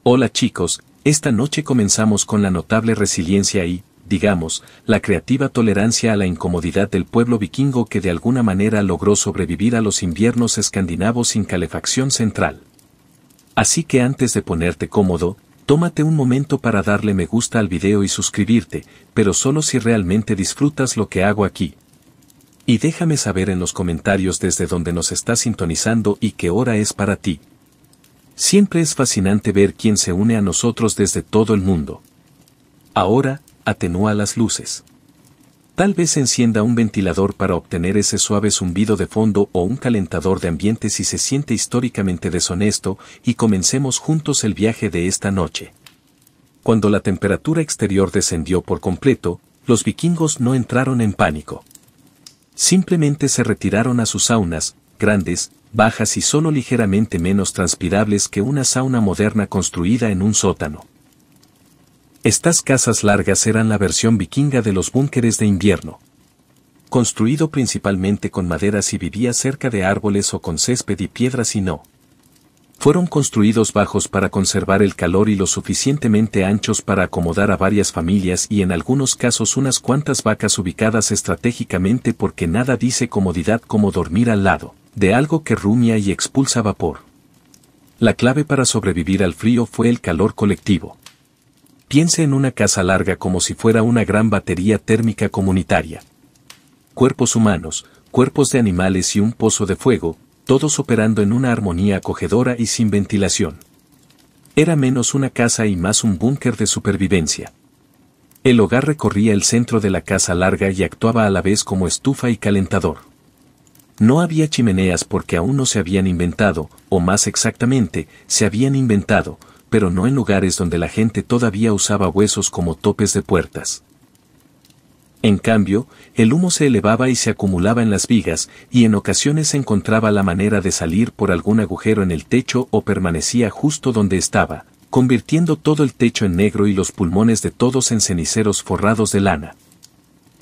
Hola chicos, esta noche comenzamos con la notable resiliencia y, digamos, la creativa tolerancia a la incomodidad del pueblo vikingo que de alguna manera logró sobrevivir a los inviernos escandinavos sin calefacción central. Así que antes de ponerte cómodo, tómate un momento para darle me gusta al video y suscribirte, pero solo si realmente disfrutas lo que hago aquí. Y déjame saber en los comentarios desde donde nos estás sintonizando y qué hora es para ti. Siempre es fascinante ver quién se une a nosotros desde todo el mundo. Ahora, atenúa las luces. Tal vez encienda un ventilador para obtener ese suave zumbido de fondo o un calentador de ambiente si se siente históricamente deshonesto, y comencemos juntos el viaje de esta noche. Cuando la temperatura exterior descendió por completo, los vikingos no entraron en pánico. Simplemente se retiraron a sus saunas, grandes, bajas y solo ligeramente menos transpirables que una sauna moderna construida en un sótano. Estas casas largas eran la versión vikinga de los búnkeres de invierno. Construido principalmente con maderas y vivía cerca de árboles o con césped y piedras y no. Fueron construidos bajos para conservar el calor y lo suficientemente anchos para acomodar a varias familias y en algunos casos unas cuantas vacas ubicadas estratégicamente porque nada dice comodidad como dormir al lado de algo que rumia y expulsa vapor. La clave para sobrevivir al frío fue el calor colectivo. Piense en una casa larga como si fuera una gran batería térmica comunitaria. Cuerpos humanos, cuerpos de animales y un pozo de fuego, todos operando en una armonía acogedora y sin ventilación. Era menos una casa y más un búnker de supervivencia. El hogar recorría el centro de la casa larga y actuaba a la vez como estufa y calentador. No había chimeneas porque aún no se habían inventado, o más exactamente, se habían inventado, pero no en lugares donde la gente todavía usaba huesos como topes de puertas. En cambio, el humo se elevaba y se acumulaba en las vigas, y en ocasiones se encontraba la manera de salir por algún agujero en el techo o permanecía justo donde estaba, convirtiendo todo el techo en negro y los pulmones de todos en ceniceros forrados de lana.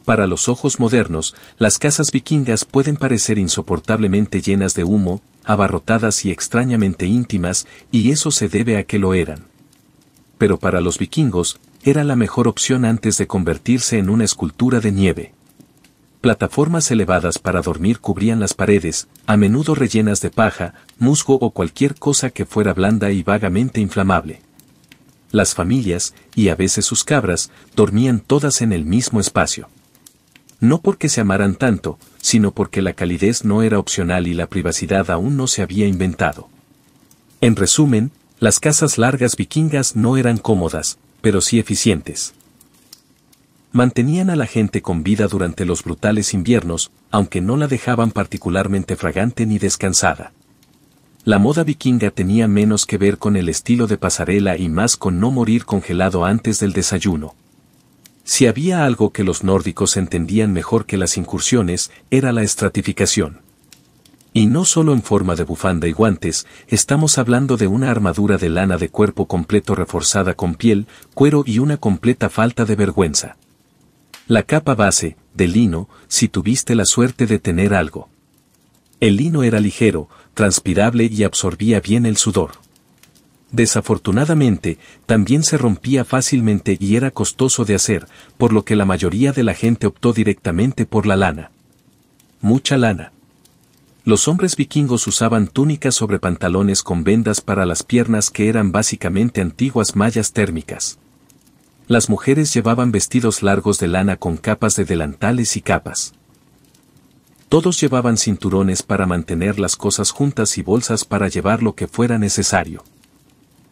Para los ojos modernos, las casas vikingas pueden parecer insoportablemente llenas de humo, abarrotadas y extrañamente íntimas, y eso se debe a que lo eran. Pero para los vikingos, era la mejor opción antes de convertirse en una escultura de nieve. Plataformas elevadas para dormir cubrían las paredes, a menudo rellenas de paja, musgo o cualquier cosa que fuera blanda y vagamente inflamable. Las familias, y a veces sus cabras, dormían todas en el mismo espacio. No porque se amaran tanto, sino porque la calidez no era opcional y la privacidad aún no se había inventado. En resumen, las casas largas vikingas no eran cómodas, pero sí eficientes. Mantenían a la gente con vida durante los brutales inviernos, aunque no la dejaban particularmente fragante ni descansada. La moda vikinga tenía menos que ver con el estilo de pasarela y más con no morir congelado antes del desayuno. Si había algo que los nórdicos entendían mejor que las incursiones, era la estratificación. Y no solo en forma de bufanda y guantes, estamos hablando de una armadura de lana de cuerpo completo reforzada con piel, cuero y una completa falta de vergüenza. La capa base, de lino, si tuviste la suerte de tener algo. El lino era ligero, transpirable y absorbía bien el sudor. Desafortunadamente, también se rompía fácilmente y era costoso de hacer, por lo que la mayoría de la gente optó directamente por la lana. Mucha lana. Los hombres vikingos usaban túnicas sobre pantalones con vendas para las piernas que eran básicamente antiguas mallas térmicas. Las mujeres llevaban vestidos largos de lana con capas de delantales y capas. Todos llevaban cinturones para mantener las cosas juntas y bolsas para llevar lo que fuera necesario.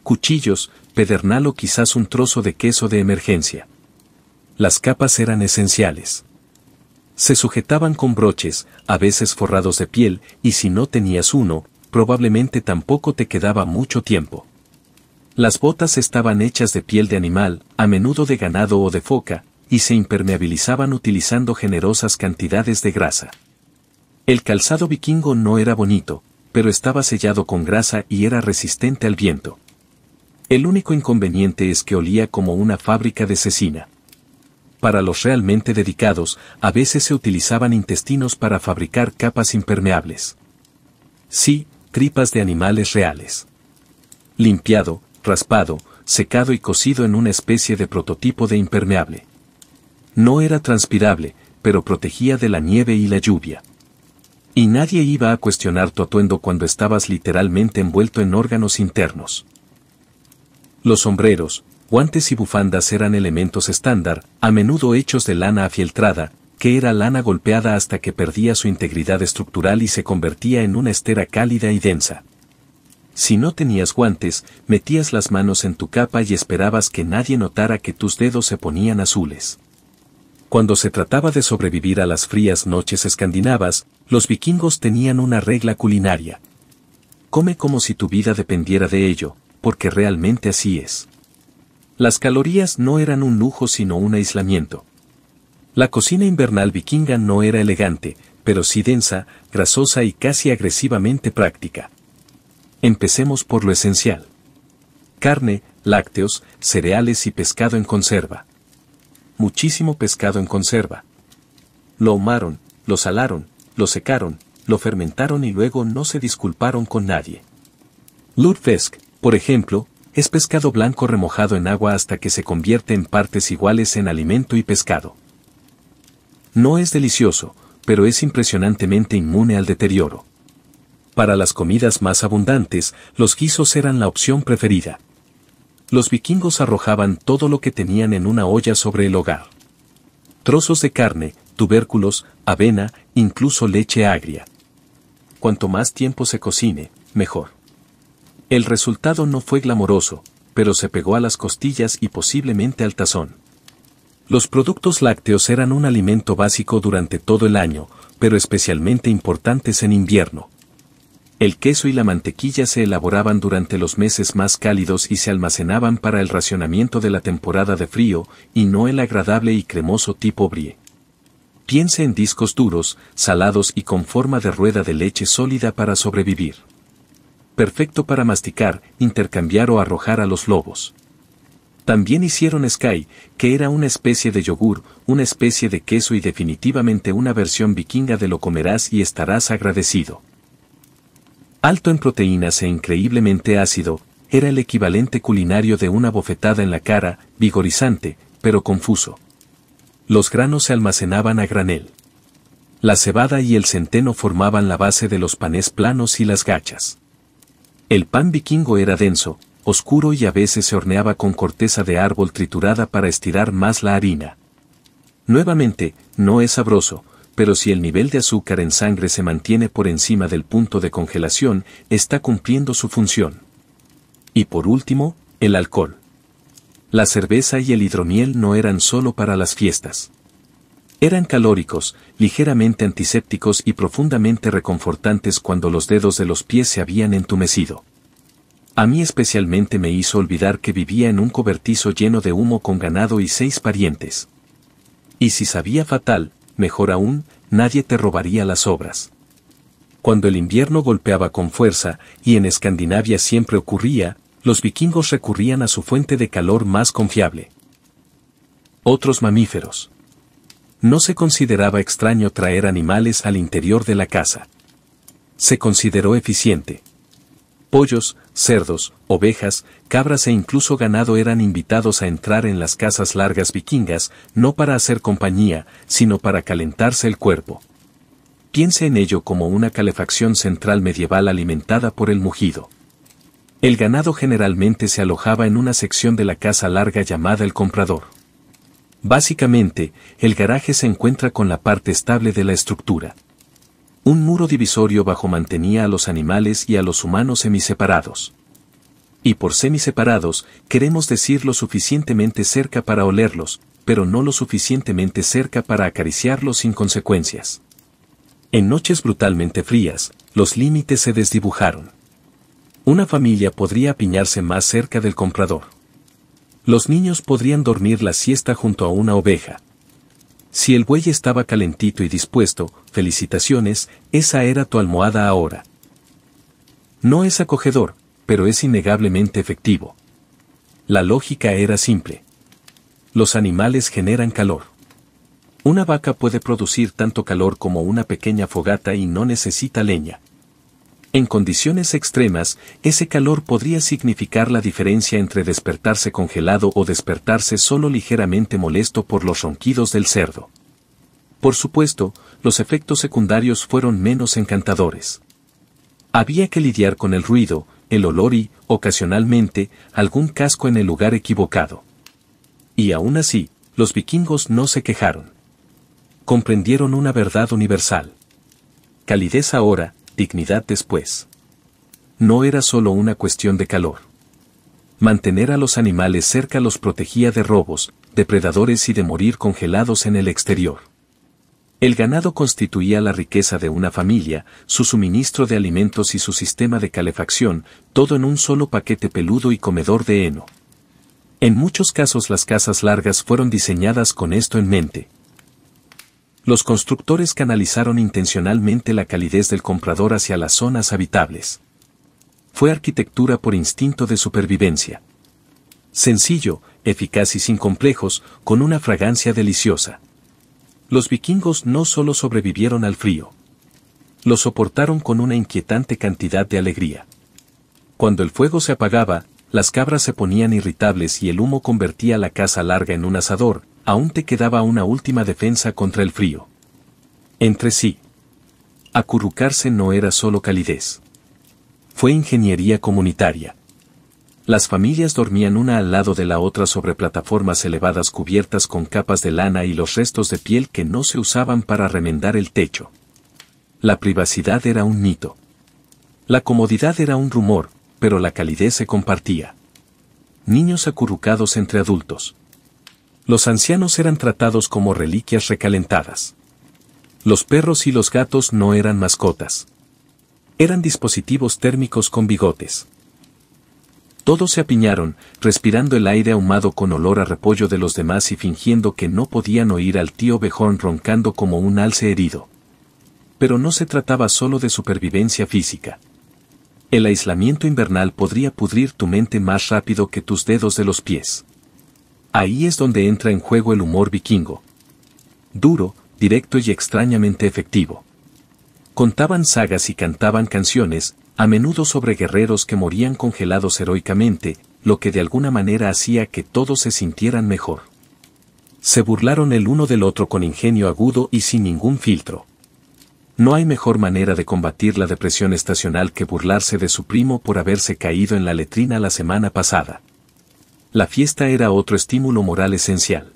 Cuchillos, pedernal o quizás un trozo de queso de emergencia. Las capas eran esenciales. Se sujetaban con broches, a veces forrados de piel, y si no tenías uno, probablemente tampoco te quedaba mucho tiempo. Las botas estaban hechas de piel de animal, a menudo de ganado o de foca, y se impermeabilizaban utilizando generosas cantidades de grasa. El calzado vikingo no era bonito, pero estaba sellado con grasa y era resistente al viento. El único inconveniente es que olía como una fábrica de cecina. Para los realmente dedicados, a veces se utilizaban intestinos para fabricar capas impermeables. Sí, tripas de animales reales. Limpiado, raspado, secado y cocido en una especie de prototipo de impermeable. No era transpirable, pero protegía de la nieve y la lluvia. Y nadie iba a cuestionar tu atuendo cuando estabas literalmente envuelto en órganos internos. Los sombreros, guantes y bufandas eran elementos estándar, a menudo hechos de lana afieltrada, que era lana golpeada hasta que perdía su integridad estructural y se convertía en una estera cálida y densa. Si no tenías guantes, metías las manos en tu capa y esperabas que nadie notara que tus dedos se ponían azules. Cuando se trataba de sobrevivir a las frías noches escandinavas, los vikingos tenían una regla culinaria. Come como si tu vida dependiera de ello, porque realmente así es. Las calorías no eran un lujo sino un aislamiento. La cocina invernal vikinga no era elegante, pero sí densa, grasosa y casi agresivamente práctica. Empecemos por lo esencial. Carne, lácteos, cereales y pescado en conserva. Muchísimo pescado en conserva. Lo ahumaron, lo salaron, lo secaron, lo fermentaron y luego no se disculparon con nadie. Lutefisk, por ejemplo, es pescado blanco remojado en agua hasta que se convierte en partes iguales en alimento y pescado. No es delicioso, pero es impresionantemente inmune al deterioro. Para las comidas más abundantes, los guisos eran la opción preferida. Los vikingos arrojaban todo lo que tenían en una olla sobre el hogar. Trozos de carne, tubérculos, avena, incluso leche agria. Cuanto más tiempo se cocine, mejor. El resultado no fue glamoroso, pero se pegó a las costillas y posiblemente al tazón. Los productos lácteos eran un alimento básico durante todo el año, pero especialmente importantes en invierno. El queso y la mantequilla se elaboraban durante los meses más cálidos y se almacenaban para el racionamiento de la temporada de frío, y no el agradable y cremoso tipo brie. Piense en discos duros, salados y con forma de rueda de leche sólida para sobrevivir. Perfecto para masticar, intercambiar o arrojar a los lobos. También hicieron Sky, que era una especie de yogur, una especie de queso y definitivamente una versión vikinga de lo comerás y estarás agradecido. Alto en proteínas e increíblemente ácido, era el equivalente culinario de una bofetada en la cara, vigorizante, pero confuso. Los granos se almacenaban a granel. La cebada y el centeno formaban la base de los panes planos y las gachas. El pan vikingo era denso, oscuro y a veces se horneaba con corteza de árbol triturada para estirar más la harina. Nuevamente, no es sabroso, pero si el nivel de azúcar en sangre se mantiene por encima del punto de congelación, está cumpliendo su función. Y por último, el alcohol. La cerveza y el hidromiel no eran solo para las fiestas. Eran calóricos, ligeramente antisépticos y profundamente reconfortantes cuando los dedos de los pies se habían entumecido. A mí especialmente me hizo olvidar que vivía en un cobertizo lleno de humo con ganado y 6 parientes. Y si sabía fatal, mejor aún, nadie te robaría las obras. Cuando el invierno golpeaba con fuerza, y en Escandinavia siempre ocurría, los vikingos recurrían a su fuente de calor más confiable. Otros mamíferos. No se consideraba extraño traer animales al interior de la casa. Se consideró eficiente. Pollos, cerdos, ovejas, cabras e incluso ganado eran invitados a entrar en las casas largas vikingas, no para hacer compañía, sino para calentarse el cuerpo. Piense en ello como una calefacción central medieval alimentada por el mugido. El ganado generalmente se alojaba en una sección de la casa larga llamada el comprador. Básicamente, el garaje se encuentra con la parte estable de la estructura. Un muro divisorio bajo mantenía a los animales y a los humanos semiseparados. Y por semiseparados, queremos decir lo suficientemente cerca para olerlos, pero no lo suficientemente cerca para acariciarlos sin consecuencias. En noches brutalmente frías, los límites se desdibujaron. Una familia podría apiñarse más cerca del comprador. Los niños podrían dormir la siesta junto a una oveja. Si el buey estaba calentito y dispuesto, felicitaciones, esa era tu almohada ahora. No es acogedor, pero es innegablemente efectivo. La lógica era simple. Los animales generan calor. Una vaca puede producir tanto calor como una pequeña fogata y no necesita leña. En condiciones extremas, ese calor podría significar la diferencia entre despertarse congelado o despertarse solo ligeramente molesto por los ronquidos del cerdo. Por supuesto, los efectos secundarios fueron menos encantadores. Había que lidiar con el ruido, el olor y, ocasionalmente, algún casco en el lugar equivocado. Y aún así, los vikingos no se quejaron. Comprendieron una verdad universal. Calidez ahora, dignidad después. No era solo una cuestión de calor. Mantener a los animales cerca los protegía de robos, depredadores y de morir congelados en el exterior. El ganado constituía la riqueza de una familia, su suministro de alimentos y su sistema de calefacción, todo en un solo paquete peludo y comedor de heno. En muchos casos las casas largas fueron diseñadas con esto en mente. Los constructores canalizaron intencionalmente la calidez del comprador hacia las zonas habitables. Fue arquitectura por instinto de supervivencia. Sencillo, eficaz y sin complejos, con una fragancia deliciosa. Los vikingos no solo sobrevivieron al frío. Lo soportaron con una inquietante cantidad de alegría. Cuando el fuego se apagaba, las cabras se ponían irritables y el humo convertía la casa larga en un asador, aún te quedaba una última defensa contra el frío. Entre sí. Acurrucarse no era solo calidez. Fue ingeniería comunitaria. Las familias dormían una al lado de la otra sobre plataformas elevadas cubiertas con capas de lana y los restos de piel que no se usaban para remendar el techo. La privacidad era un mito. La comodidad era un rumor, pero la calidez se compartía. Niños acurrucados entre adultos. Los ancianos eran tratados como reliquias recalentadas. Los perros y los gatos no eran mascotas. Eran dispositivos térmicos con bigotes. Todos se apiñaron, respirando el aire ahumado con olor a repollo de los demás y fingiendo que no podían oír al tío Bejorn roncando como un alce herido. Pero no se trataba solo de supervivencia física. El aislamiento invernal podría pudrir tu mente más rápido que tus dedos de los pies. Ahí es donde entra en juego el humor vikingo. Duro, directo y extrañamente efectivo. Contaban sagas y cantaban canciones, a menudo sobre guerreros que morían congelados heroicamente, lo que de alguna manera hacía que todos se sintieran mejor. Se burlaron el uno del otro con ingenio agudo y sin ningún filtro. No hay mejor manera de combatir la depresión estacional que burlarse de su primo por haberse caído en la letrina la semana pasada. La fiesta era otro estímulo moral esencial.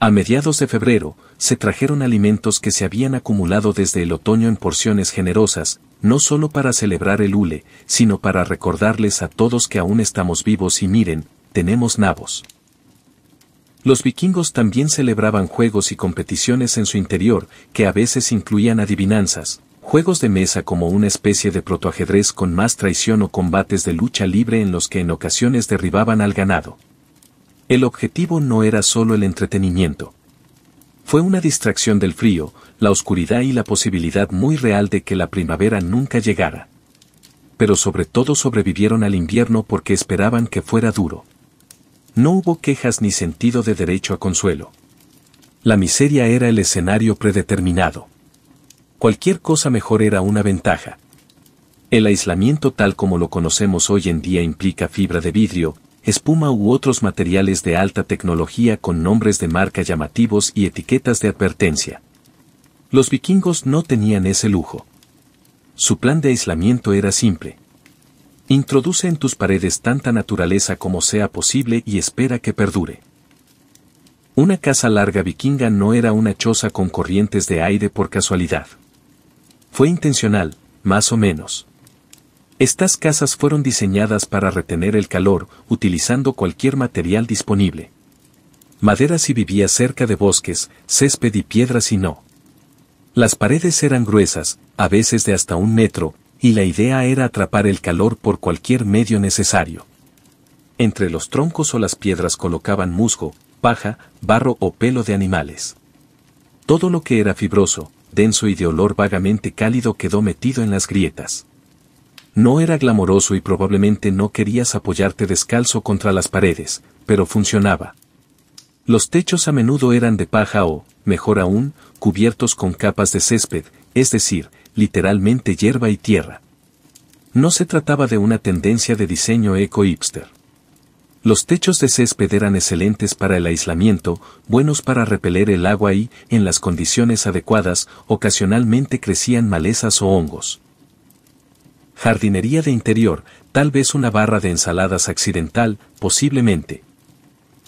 A mediados de febrero, se trajeron alimentos que se habían acumulado desde el otoño en porciones generosas, no solo para celebrar el hule, sino para recordarles a todos que aún estamos vivos y miren, tenemos nabos. Los vikingos también celebraban juegos y competiciones en su interior, que a veces incluían adivinanzas, juegos de mesa como una especie de protoajedrez con más traición o combates de lucha libre en los que en ocasiones derribaban al ganado. El objetivo no era solo el entretenimiento. Fue una distracción del frío, la oscuridad y la posibilidad muy real de que la primavera nunca llegara. Pero sobre todo sobrevivieron al invierno porque esperaban que fuera duro. No hubo quejas ni sentido de derecho a consuelo. La miseria era el escenario predeterminado. Cualquier cosa mejor era una ventaja. El aislamiento tal como lo conocemos hoy en día implica fibra de vidrio, espuma u otros materiales de alta tecnología con nombres de marca llamativos y etiquetas de advertencia. Los vikingos no tenían ese lujo. Su plan de aislamiento era simple. Introduce en tus paredes tanta naturaleza como sea posible y espera que perdure. Una casa larga vikinga no era una choza con corrientes de aire por casualidad. Fue intencional, más o menos. Estas casas fueron diseñadas para retener el calor, utilizando cualquier material disponible. Madera si vivía cerca de bosques, césped y piedras si no. Las paredes eran gruesas, a veces de hasta 1 metro, y la idea era atrapar el calor por cualquier medio necesario. Entre los troncos o las piedras colocaban musgo, paja, barro o pelo de animales. Todo lo que era fibroso, denso y de olor vagamente cálido quedó metido en las grietas. No era glamoroso y probablemente no querías apoyarte descalzo contra las paredes, pero funcionaba. Los techos a menudo eran de paja o, mejor aún, cubiertos con capas de césped, es decir, literalmente hierba y tierra. No se trataba de una tendencia de diseño eco-hipster. Los techos de césped eran excelentes para el aislamiento, buenos para repeler el agua y, en las condiciones adecuadas, ocasionalmente crecían malezas o hongos. Jardinería de interior, tal vez una barra de ensaladas accidental, posiblemente.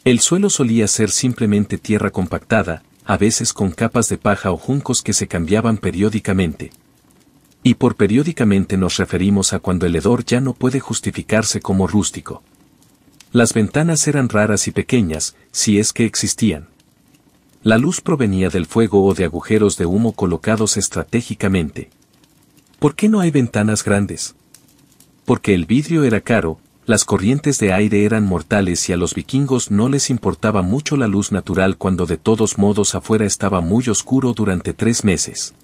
El suelo solía ser simplemente tierra compactada, a veces con capas de paja o juncos que se cambiaban periódicamente. Y por periódicamente nos referimos a cuando el hedor ya no puede justificarse como rústico. Las ventanas eran raras y pequeñas, si es que existían. La luz provenía del fuego o de agujeros de humo colocados estratégicamente. ¿Por qué no hay ventanas grandes? Porque el vidrio era caro, las corrientes de aire eran mortales y a los vikingos no les importaba mucho la luz natural cuando de todos modos afuera estaba muy oscuro durante 3 meses.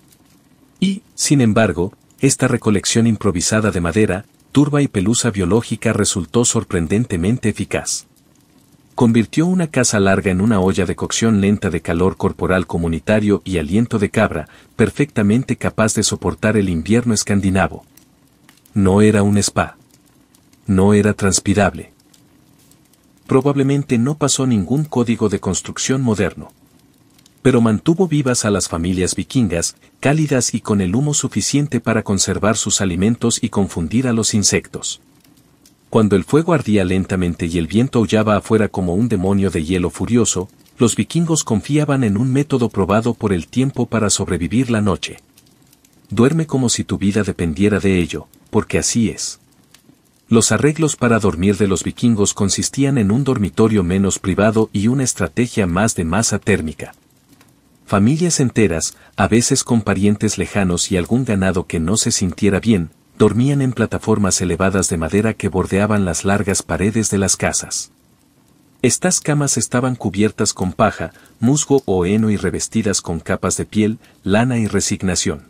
Y, sin embargo, esta recolección improvisada de madera, turba y pelusa biológica resultó sorprendentemente eficaz. Convirtió una casa larga en una olla de cocción lenta de calor corporal comunitario y aliento de cabra, perfectamente capaz de soportar el invierno escandinavo. No era un spa. No era transpirable. Probablemente no pasó ningún código de construcción moderno. Pero mantuvo vivas a las familias vikingas, cálidas y con el humo suficiente para conservar sus alimentos y confundir a los insectos. Cuando el fuego ardía lentamente y el viento aullaba afuera como un demonio de hielo furioso, los vikingos confiaban en un método probado por el tiempo para sobrevivir la noche. Duerme como si tu vida dependiera de ello, porque así es. Los arreglos para dormir de los vikingos consistían en un dormitorio menos privado y una estrategia más de masa térmica. Familias enteras, a veces con parientes lejanos y algún ganado que no se sintiera bien, dormían en plataformas elevadas de madera que bordeaban las largas paredes de las casas. Estas camas estaban cubiertas con paja, musgo o heno y revestidas con capas de piel, lana y resignación.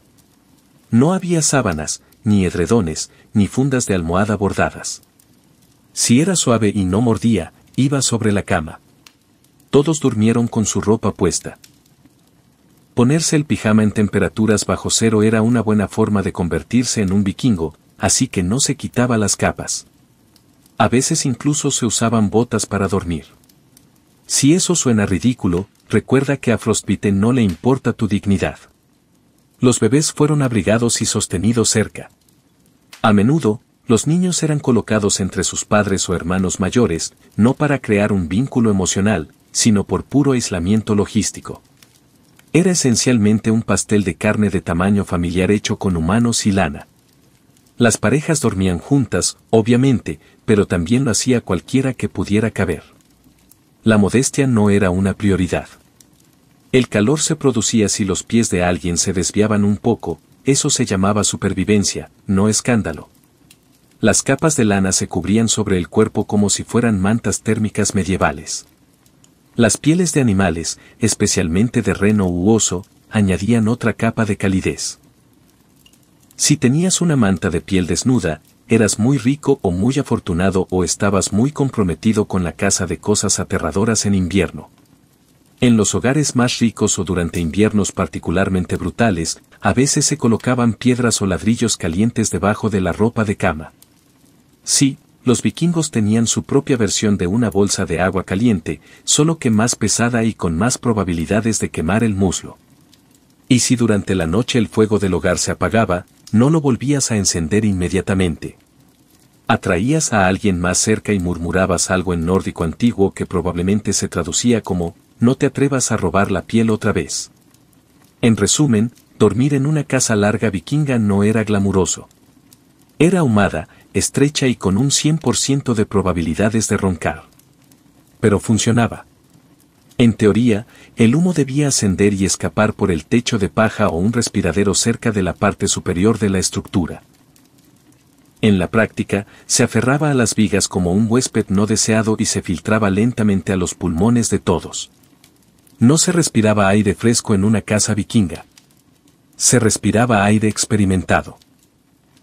No había sábanas, ni edredones, ni fundas de almohada bordadas. Si era suave y no mordía, iba sobre la cama. Todos durmieron con su ropa puesta. Ponerse el pijama en temperaturas bajo cero era una buena forma de convertirse en un vikingo, así que no se quitaba las capas. A veces incluso se usaban botas para dormir. Si eso suena ridículo, recuerda que a Frostbite no le importa tu dignidad. Los bebés fueron abrigados y sostenidos cerca. A menudo, los niños eran colocados entre sus padres o hermanos mayores, no para crear un vínculo emocional, sino por puro aislamiento logístico. Era esencialmente un pastel de carne de tamaño familiar hecho con humanos y lana. Las parejas dormían juntas, obviamente, pero también lo hacía cualquiera que pudiera caber. La modestia no era una prioridad. El calor se producía si los pies de alguien se desviaban un poco, eso se llamaba supervivencia, no escándalo. Las capas de lana se cubrían sobre el cuerpo como si fueran mantas térmicas medievales. Las pieles de animales, especialmente de reno u oso, añadían otra capa de calidez. Si tenías una manta de piel desnuda, eras muy rico o muy afortunado o estabas muy comprometido con la caza de cosas aterradoras en invierno. En los hogares más ricos o durante inviernos particularmente brutales, a veces se colocaban piedras o ladrillos calientes debajo de la ropa de cama. Sí, los vikingos tenían su propia versión de una bolsa de agua caliente, solo que más pesada y con más probabilidades de quemar el muslo. Y si durante la noche el fuego del hogar se apagaba, no lo volvías a encender inmediatamente. Atraías a alguien más cerca y murmurabas algo en nórdico antiguo que probablemente se traducía como, no te atrevas a robar la piel otra vez. En resumen, dormir en una casa larga vikinga no era glamuroso. Era ahumada, estrecha y con un 100% de probabilidades de roncar. Pero funcionaba. En teoría, el humo debía ascender y escapar por el techo de paja o un respiradero cerca de la parte superior de la estructura. En la práctica, se aferraba a las vigas como un huésped no deseado y se filtraba lentamente a los pulmones de todos. No se respiraba aire fresco en una casa vikinga. Se respiraba aire experimentado.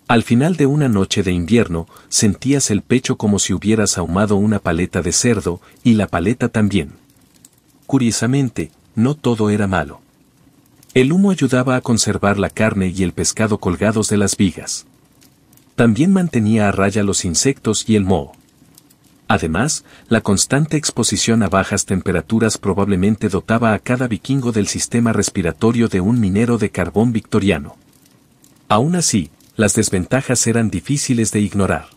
Al final de una noche de invierno, sentías el pecho como si hubieras ahumado una paleta de cerdo, y la paleta también. Curiosamente, no todo era malo. El humo ayudaba a conservar la carne y el pescado colgados de las vigas. También mantenía a raya los insectos y el moho. Además, la constante exposición a bajas temperaturas probablemente dotaba a cada vikingo del sistema respiratorio de un minero de carbón victoriano. Aún así, las desventajas eran difíciles de ignorar.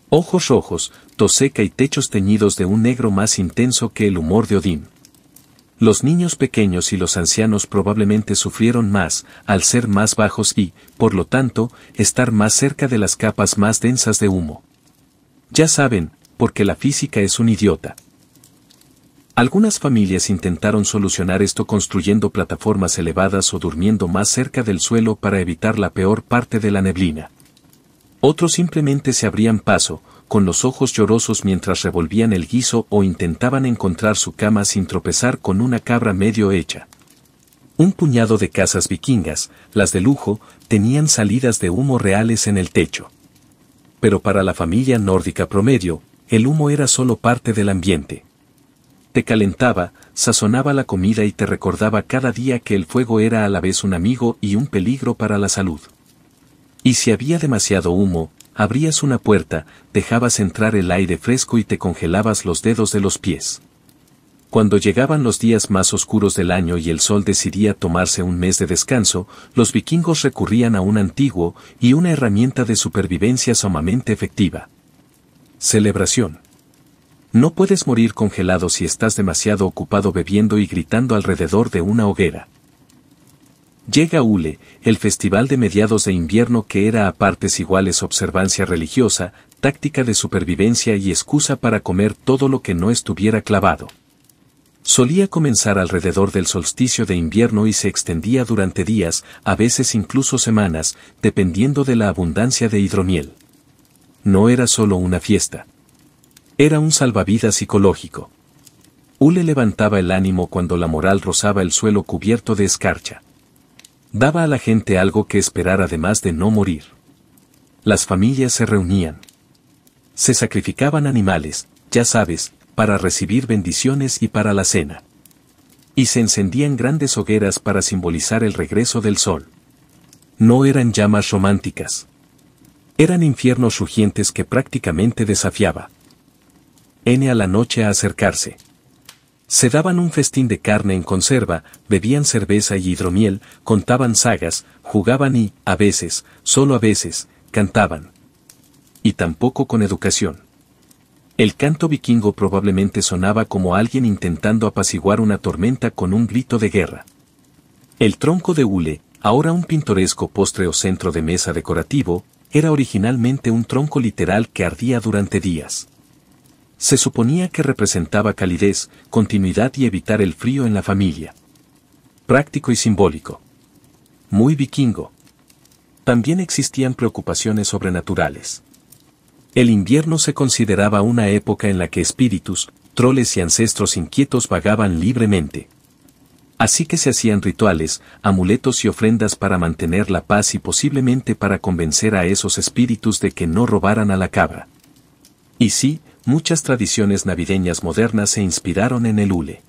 Ojos rojos, tos seca y techos teñidos de un negro más intenso que el humor de Odín. Los niños pequeños y los ancianos probablemente sufrieron más, al ser más bajos y, por lo tanto, estar más cerca de las capas más densas de humo. Ya saben, porque la física es un idiota. Algunas familias intentaron solucionar esto construyendo plataformas elevadas o durmiendo más cerca del suelo para evitar la peor parte de la neblina. Otros simplemente se abrían paso, con los ojos llorosos mientras revolvían el guiso o intentaban encontrar su cama sin tropezar con una cabra medio hecha. Un puñado de casas vikingas, las de lujo, tenían salidas de humo reales en el techo. Pero para la familia nórdica promedio, el humo era solo parte del ambiente. Te calentaba, sazonaba la comida y te recordaba cada día que el fuego era a la vez un amigo y un peligro para la salud. Y si había demasiado humo, abrías una puerta, dejabas entrar el aire fresco y te congelabas los dedos de los pies. Cuando llegaban los días más oscuros del año y el sol decidía tomarse un mes de descanso, los vikingos recurrían a un antiguo y una herramienta de supervivencia sumamente efectiva. Celebración. No puedes morir congelado si estás demasiado ocupado bebiendo y gritando alrededor de una hoguera. Llega Ule, el festival de mediados de invierno que era a partes iguales observancia religiosa, táctica de supervivencia y excusa para comer todo lo que no estuviera clavado. Solía comenzar alrededor del solsticio de invierno y se extendía durante días, a veces incluso semanas, dependiendo de la abundancia de hidromiel. No era solo una fiesta. Era un salvavidas psicológico. Ule levantaba el ánimo cuando la moral rozaba el suelo cubierto de escarcha. Daba a la gente algo que esperar además de no morir. Las familias se reunían. Se sacrificaban animales, ya sabes, para recibir bendiciones y para la cena. Y se encendían grandes hogueras para simbolizar el regreso del sol. No eran llamas románticas. Eran infiernos rugientes que prácticamente desafiaba. A la noche a acercarse. Se daban un festín de carne en conserva, bebían cerveza y hidromiel, contaban sagas, jugaban y, a veces, solo a veces, cantaban. Y tampoco con educación. El canto vikingo probablemente sonaba como alguien intentando apaciguar una tormenta con un grito de guerra. El tronco de Ule, ahora un pintoresco postre o centro de mesa decorativo, era originalmente un tronco literal que ardía durante días. Se suponía que representaba calidez, continuidad y evitar el frío en la familia. Práctico y simbólico. Muy vikingo. También existían preocupaciones sobrenaturales. El invierno se consideraba una época en la que espíritus, troles y ancestros inquietos vagaban libremente. Así que se hacían rituales, amuletos y ofrendas para mantener la paz y posiblemente para convencer a esos espíritus de que no robaran a la cabra. Y sí, muchas tradiciones navideñas modernas se inspiraron en el hule.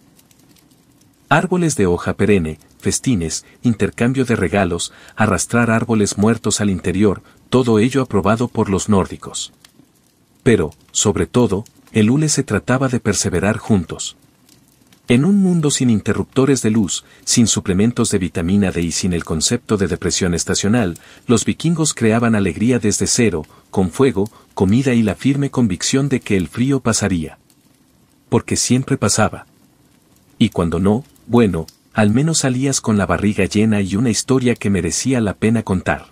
Árboles de hoja perenne, festines, intercambio de regalos, arrastrar árboles muertos al interior, todo ello aprobado por los nórdicos. Pero, sobre todo, el hule se trataba de perseverar juntos. En un mundo sin interruptores de luz, sin suplementos de vitamina D y sin el concepto de depresión estacional, los vikingos creaban alegría desde cero, con fuego, comida y la firme convicción de que el frío pasaría. Porque siempre pasaba. Y cuando no, bueno, al menos salías con la barriga llena y una historia que merecía la pena contar.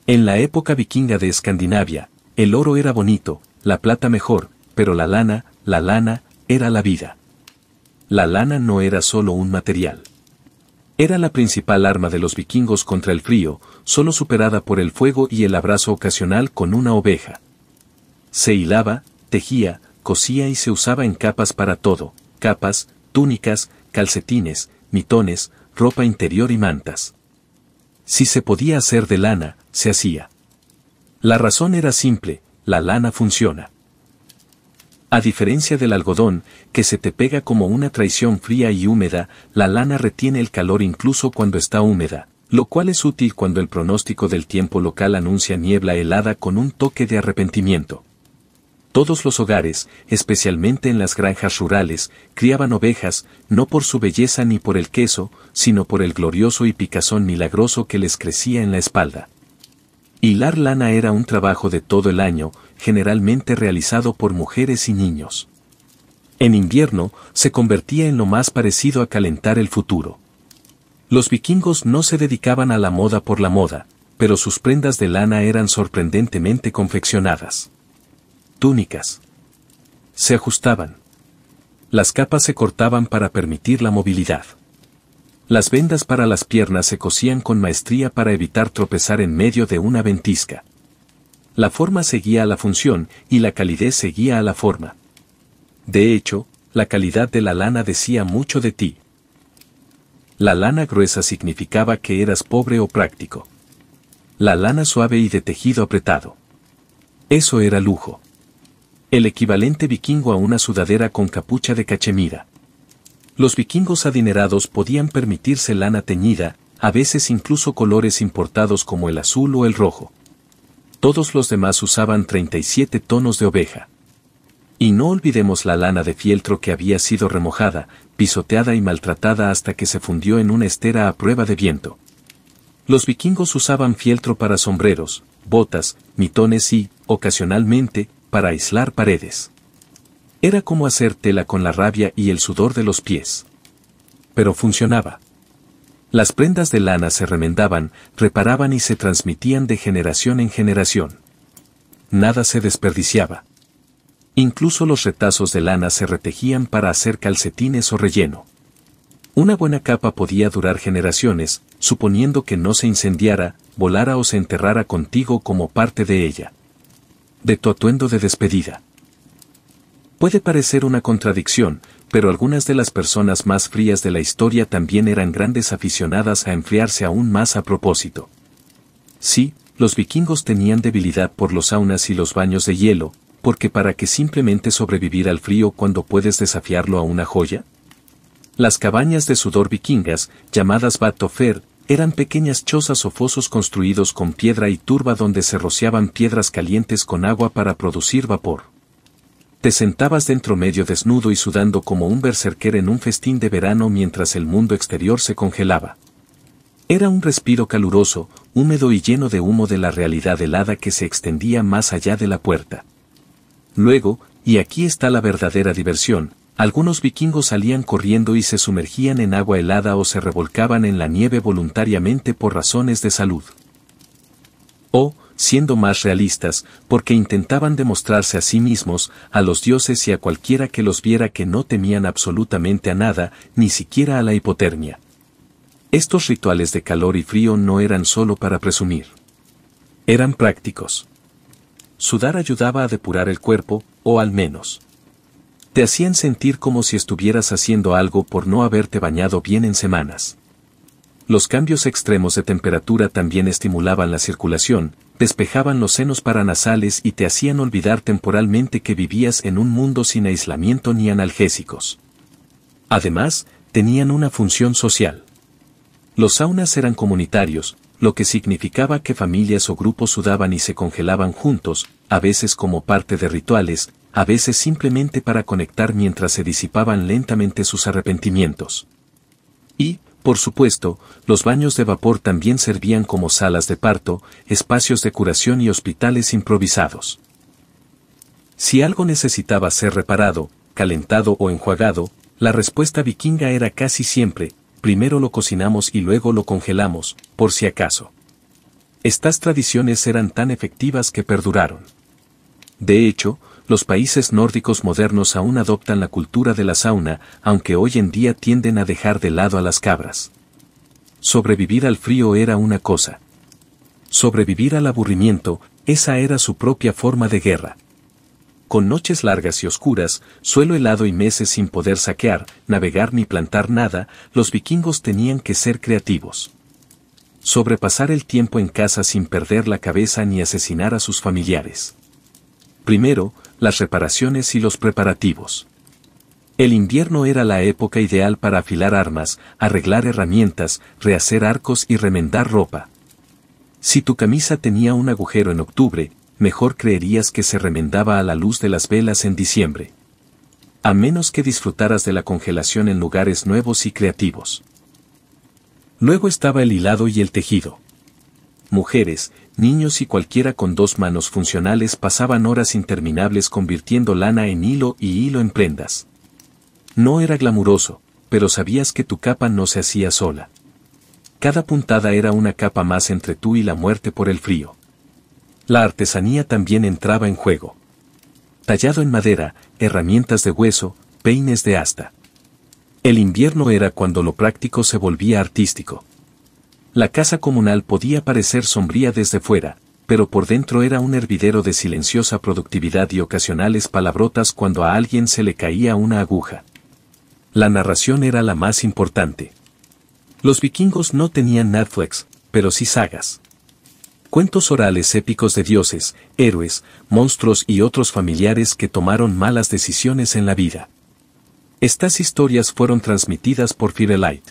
En la época vikinga de Escandinavia, el oro era bonito, la plata mejor, pero la lana, era la vida. La lana no era solo un material. Era la principal arma de los vikingos contra el frío, solo superada por el fuego y el abrazo ocasional con una oveja. Se hilaba, tejía, cosía y se usaba en capas para todo, capas, túnicas, calcetines, mitones, ropa interior y mantas. Si se podía hacer de lana, se hacía. La razón era simple, la lana funciona. A diferencia del algodón, que se te pega como una traición fría y húmeda, la lana retiene el calor incluso cuando está húmeda, Lo cual es útil cuando el pronóstico del tiempo local anuncia niebla helada con un toque de arrepentimiento. Todos los hogares, especialmente en las granjas rurales, criaban ovejas, no por su belleza ni por el queso, sino por el glorioso y picazón milagroso que les crecía en la espalda. Hilar lana era un trabajo de todo el año, generalmente realizado por mujeres y niños. En invierno, se convertía en lo más parecido a calentar el futuro. Los vikingos no se dedicaban a la moda por la moda, pero sus prendas de lana eran sorprendentemente confeccionadas. Túnicas. Se ajustaban. Las capas se cortaban para permitir la movilidad. Las vendas para las piernas se cosían con maestría para evitar tropezar en medio de una ventisca. La forma seguía a la función y la calidez seguía a la forma. De hecho, la calidad de la lana decía mucho de ti. La lana gruesa significaba que eras pobre o práctico. La lana suave y de tejido apretado. Eso era lujo. El equivalente vikingo a una sudadera con capucha de cachemira. Los vikingos adinerados podían permitirse lana teñida, a veces incluso colores importados como el azul o el rojo. Todos los demás usaban 37 tonos de oveja. Y no olvidemos la lana de fieltro que había sido remojada, pisoteada y maltratada hasta que se fundió en una estera a prueba de viento. Los vikingos usaban fieltro para sombreros, botas, mitones y, ocasionalmente, para aislar paredes. Era como hacer tela con la rabia y el sudor de los pies. Pero funcionaba. Las prendas de lana se remendaban, reparaban y se transmitían de generación en generación. Nada se desperdiciaba. Incluso los retazos de lana se retejían para hacer calcetines o relleno. Una buena capa podía durar generaciones, suponiendo que no se incendiara, volara o se enterrara contigo como parte de ella. De tu atuendo de despedida. Puede parecer una contradicción, pero algunas de las personas más frías de la historia también eran grandes aficionadas a enfriarse aún más a propósito. Sí, los vikingos tenían debilidad por los saunas y los baños de hielo, porque ¿para qué simplemente sobrevivir al frío cuando puedes desafiarlo a una joya? Las cabañas de sudor vikingas, llamadas Vatoför, eran pequeñas chozas o fosos construidos con piedra y turba donde se rociaban piedras calientes con agua para producir vapor. Te sentabas dentro medio desnudo y sudando como un berserker en un festín de verano mientras el mundo exterior se congelaba. Era un respiro caluroso, húmedo y lleno de humo de la realidad helada que se extendía más allá de la puerta. Luego, y aquí está la verdadera diversión, algunos vikingos salían corriendo y se sumergían en agua helada o se revolcaban en la nieve voluntariamente por razones de salud. O, siendo más realistas, porque intentaban demostrarse a sí mismos, a los dioses y a cualquiera que los viera que no temían absolutamente a nada, ni siquiera a la hipotermia. Estos rituales de calor y frío no eran solo para presumir. Eran prácticos. Sudar ayudaba a depurar el cuerpo, o al menos. Te hacían sentir como si estuvieras haciendo algo por no haberte bañado bien en semanas. Los cambios extremos de temperatura también estimulaban la circulación, despejaban los senos paranasales y te hacían olvidar temporalmente que vivías en un mundo sin aislamiento ni analgésicos. Además, tenían una función social. Los saunas eran comunitarios, lo que significaba que familias o grupos sudaban y se congelaban juntos, a veces como parte de rituales, a veces simplemente para conectar mientras se disipaban lentamente sus arrepentimientos. Y, por supuesto, los baños de vapor también servían como salas de parto, espacios de curación y hospitales improvisados. Si algo necesitaba ser reparado, calentado o enjuagado, la respuesta vikinga era casi siempre: primero lo cocinamos y luego lo congelamos, por si acaso. Estas tradiciones eran tan efectivas que perduraron. De hecho, los países nórdicos modernos aún adoptan la cultura de la sauna, aunque hoy en día tienden a dejar de lado a las cabras. Sobrevivir al frío era una cosa. Sobrevivir al aburrimiento, esa era su propia forma de guerra. Con noches largas y oscuras, suelo helado y meses sin poder saquear, navegar ni plantar nada, los vikingos tenían que ser creativos. Sobrepasar el tiempo en casa sin perder la cabeza ni asesinar a sus familiares. Primero, las reparaciones y los preparativos. El invierno era la época ideal para afilar armas, arreglar herramientas, rehacer arcos y remendar ropa. Si tu camisa tenía un agujero en octubre, mejor creerías que se remendaba a la luz de las velas en diciembre. A menos que disfrutaras de la congelación en lugares nuevos y creativos. Luego estaba el hilado y el tejido. Mujeres, niños y cualquiera con dos manos funcionales pasaban horas interminables convirtiendo lana en hilo y hilo en prendas. No era glamuroso, pero sabías que tu capa no se hacía sola. Cada puntada era una capa más entre tú y la muerte por el frío. La artesanía también entraba en juego. Tallado en madera, herramientas de hueso, peines de asta. El invierno era cuando lo práctico se volvía artístico. La casa comunal podía parecer sombría desde fuera, pero por dentro era un hervidero de silenciosa productividad y ocasionales palabrotas cuando a alguien se le caía una aguja. La narración era la más importante. Los vikingos no tenían Netflix, pero sí sagas. Cuentos orales épicos de dioses, héroes, monstruos y otros familiares que tomaron malas decisiones en la vida. Estas historias fueron transmitidas por Firelight.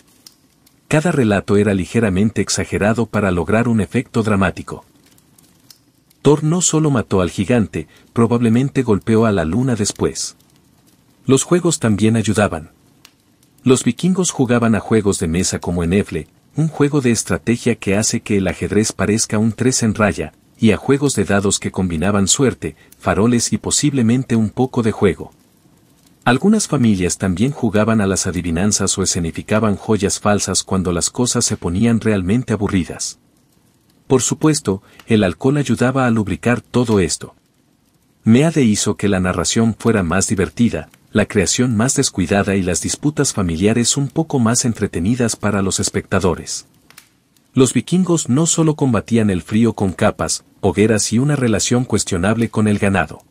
Cada relato era ligeramente exagerado para lograr un efecto dramático. Thor no solo mató al gigante, probablemente golpeó a la luna después. Los juegos también ayudaban. Los vikingos jugaban a juegos de mesa como Enfle, un juego de estrategia que hace que el ajedrez parezca un 3 en raya, y a juegos de dados que combinaban suerte, faroles y posiblemente un poco de juego. Algunas familias también jugaban a las adivinanzas o escenificaban joyas falsas cuando las cosas se ponían realmente aburridas. Por supuesto, el alcohol ayudaba a lubricar todo esto. Meade hizo que la narración fuera más divertida, la creación más descuidada y las disputas familiares un poco más entretenidas para los espectadores. Los vikingos no solo combatían el frío con capas, hogueras y una relación cuestionable con el ganado.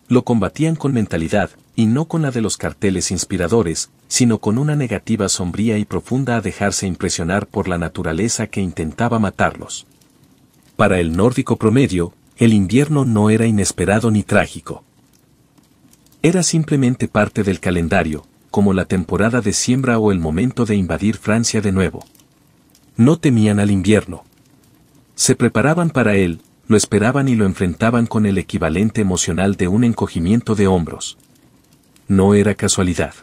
Lo combatían con mentalidad, y no con la de los carteles inspiradores, sino con una negativa sombría y profunda a dejarse impresionar por la naturaleza que intentaba matarlos. Para el nórdico promedio, el invierno no era inesperado ni trágico. Era simplemente parte del calendario, como la temporada de siembra o el momento de invadir Francia de nuevo. No temían al invierno. Se preparaban para él, lo esperaban y lo enfrentaban con el equivalente emocional de un encogimiento de hombros. No era casualidad.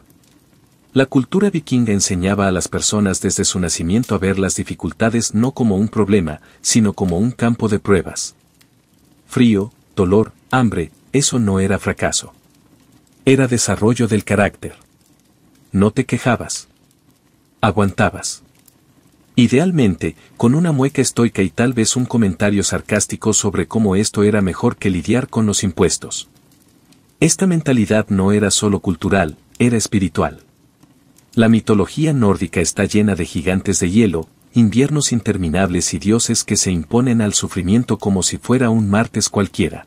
La cultura vikinga enseñaba a las personas desde su nacimiento a ver las dificultades no como un problema, sino como un campo de pruebas. Frío, dolor, hambre, eso no era fracaso. Era desarrollo del carácter. No te quejabas. Aguantabas. Idealmente, con una mueca estoica y tal vez un comentario sarcástico sobre cómo esto era mejor que lidiar con los impuestos. Esta mentalidad no era solo cultural, era espiritual. La mitología nórdica está llena de gigantes de hielo, inviernos interminables y dioses que se imponen al sufrimiento como si fuera un martes cualquiera.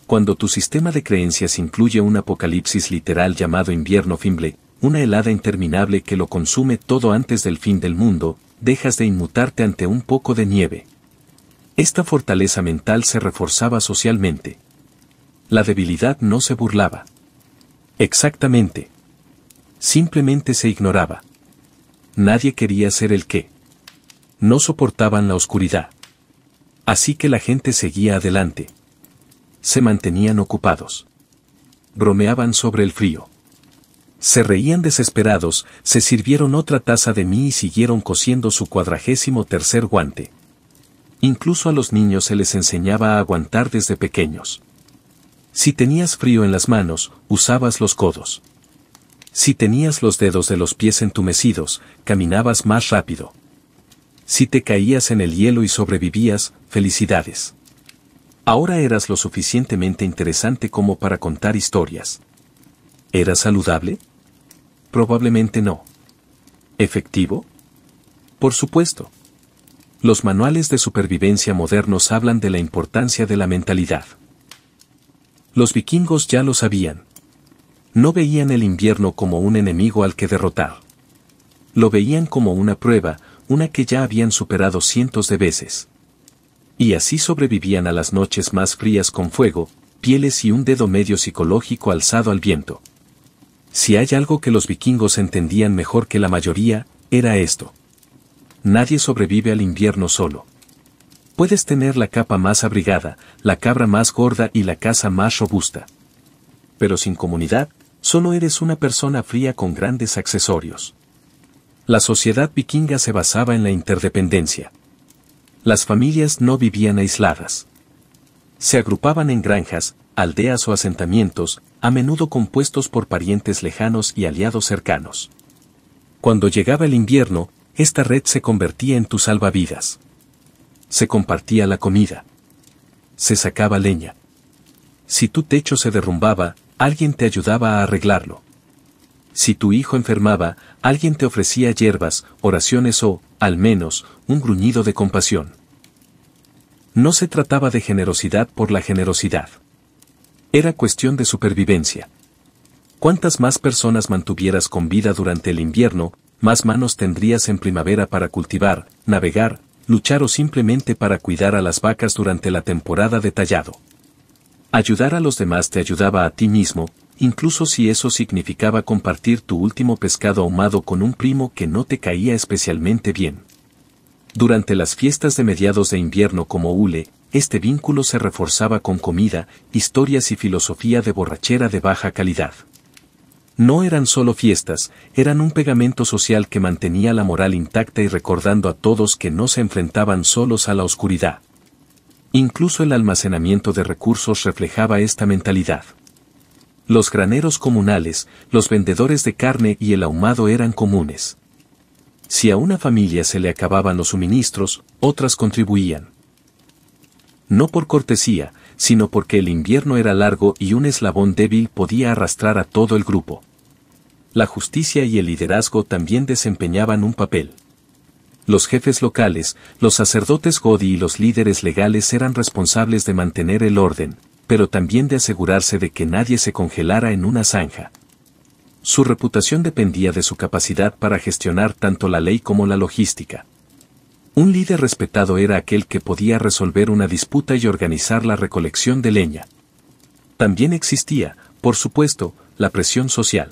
Cuando tu sistema de creencias incluye un apocalipsis literal llamado invierno Fimbul, una helada interminable que lo consume todo antes del fin del mundo, dejas de inmutarte ante un poco de nieve. Esta fortaleza mental se reforzaba socialmente. La debilidad no se burlaba. Exactamente. Simplemente se ignoraba. Nadie quería ser el qué. No soportaban la oscuridad. Así que la gente seguía adelante. Se mantenían ocupados. Bromeaban sobre el frío. Se reían desesperados, se sirvieron otra taza de mí y siguieron cosiendo su 43º guante. Incluso a los niños se les enseñaba a aguantar desde pequeños. Si tenías frío en las manos, usabas los codos. Si tenías los dedos de los pies entumecidos, caminabas más rápido. Si te caías en el hielo y sobrevivías, felicidades. Ahora eras lo suficientemente interesante como para contar historias. ¿Era saludable? Probablemente no. ¿Efectivo? Por supuesto. Los manuales de supervivencia modernos hablan de la importancia de la mentalidad. Los vikingos ya lo sabían. No veían el invierno como un enemigo al que derrotar. Lo veían como una prueba, una que ya habían superado cientos de veces. Y así sobrevivían a las noches más frías con fuego, pieles y un dedo medio psicológico alzado al viento. Si hay algo que los vikingos entendían mejor que la mayoría, era esto. Nadie sobrevive al invierno solo. Puedes tener la capa más abrigada, la cabra más gorda y la casa más robusta. Pero sin comunidad, solo eres una persona fría con grandes accesorios. La sociedad vikinga se basaba en la interdependencia. Las familias no vivían aisladas. Se agrupaban en granjas, aldeas o asentamientos, a menudo compuestos por parientes lejanos y aliados cercanos. Cuando llegaba el invierno, esta red se convertía en tu salvavidas. Se compartía la comida. Se sacaba leña. Si tu techo se derrumbaba, alguien te ayudaba a arreglarlo. Si tu hijo enfermaba, alguien te ofrecía hierbas, oraciones o, al menos, un gruñido de compasión. No se trataba de generosidad por la generosidad. Era cuestión de supervivencia. Cuantas más personas mantuvieras con vida durante el invierno, más manos tendrías en primavera para cultivar, navegar, luchar o simplemente para cuidar a las vacas durante la temporada de tallado. Ayudar a los demás te ayudaba a ti mismo, incluso si eso significaba compartir tu último pescado ahumado con un primo que no te caía especialmente bien. Durante las fiestas de mediados de invierno como hule, este vínculo se reforzaba con comida, historias y filosofía de borrachera de baja calidad. No eran solo fiestas, eran un pegamento social que mantenía la moral intacta y recordando a todos que no se enfrentaban solos a la oscuridad. Incluso el almacenamiento de recursos reflejaba esta mentalidad. Los graneros comunales, los vendedores de carne y el ahumado eran comunes. Si a una familia se le acababan los suministros, otras contribuían. No por cortesía, sino porque el invierno era largo y un eslabón débil podía arrastrar a todo el grupo. La justicia y el liderazgo también desempeñaban un papel. Los jefes locales, los sacerdotes Godi y los líderes legales eran responsables de mantener el orden, pero también de asegurarse de que nadie se congelara en una zanja. Su reputación dependía de su capacidad para gestionar tanto la ley como la logística. Un líder respetado era aquel que podía resolver una disputa y organizar la recolección de leña. También existía, por supuesto, la presión social.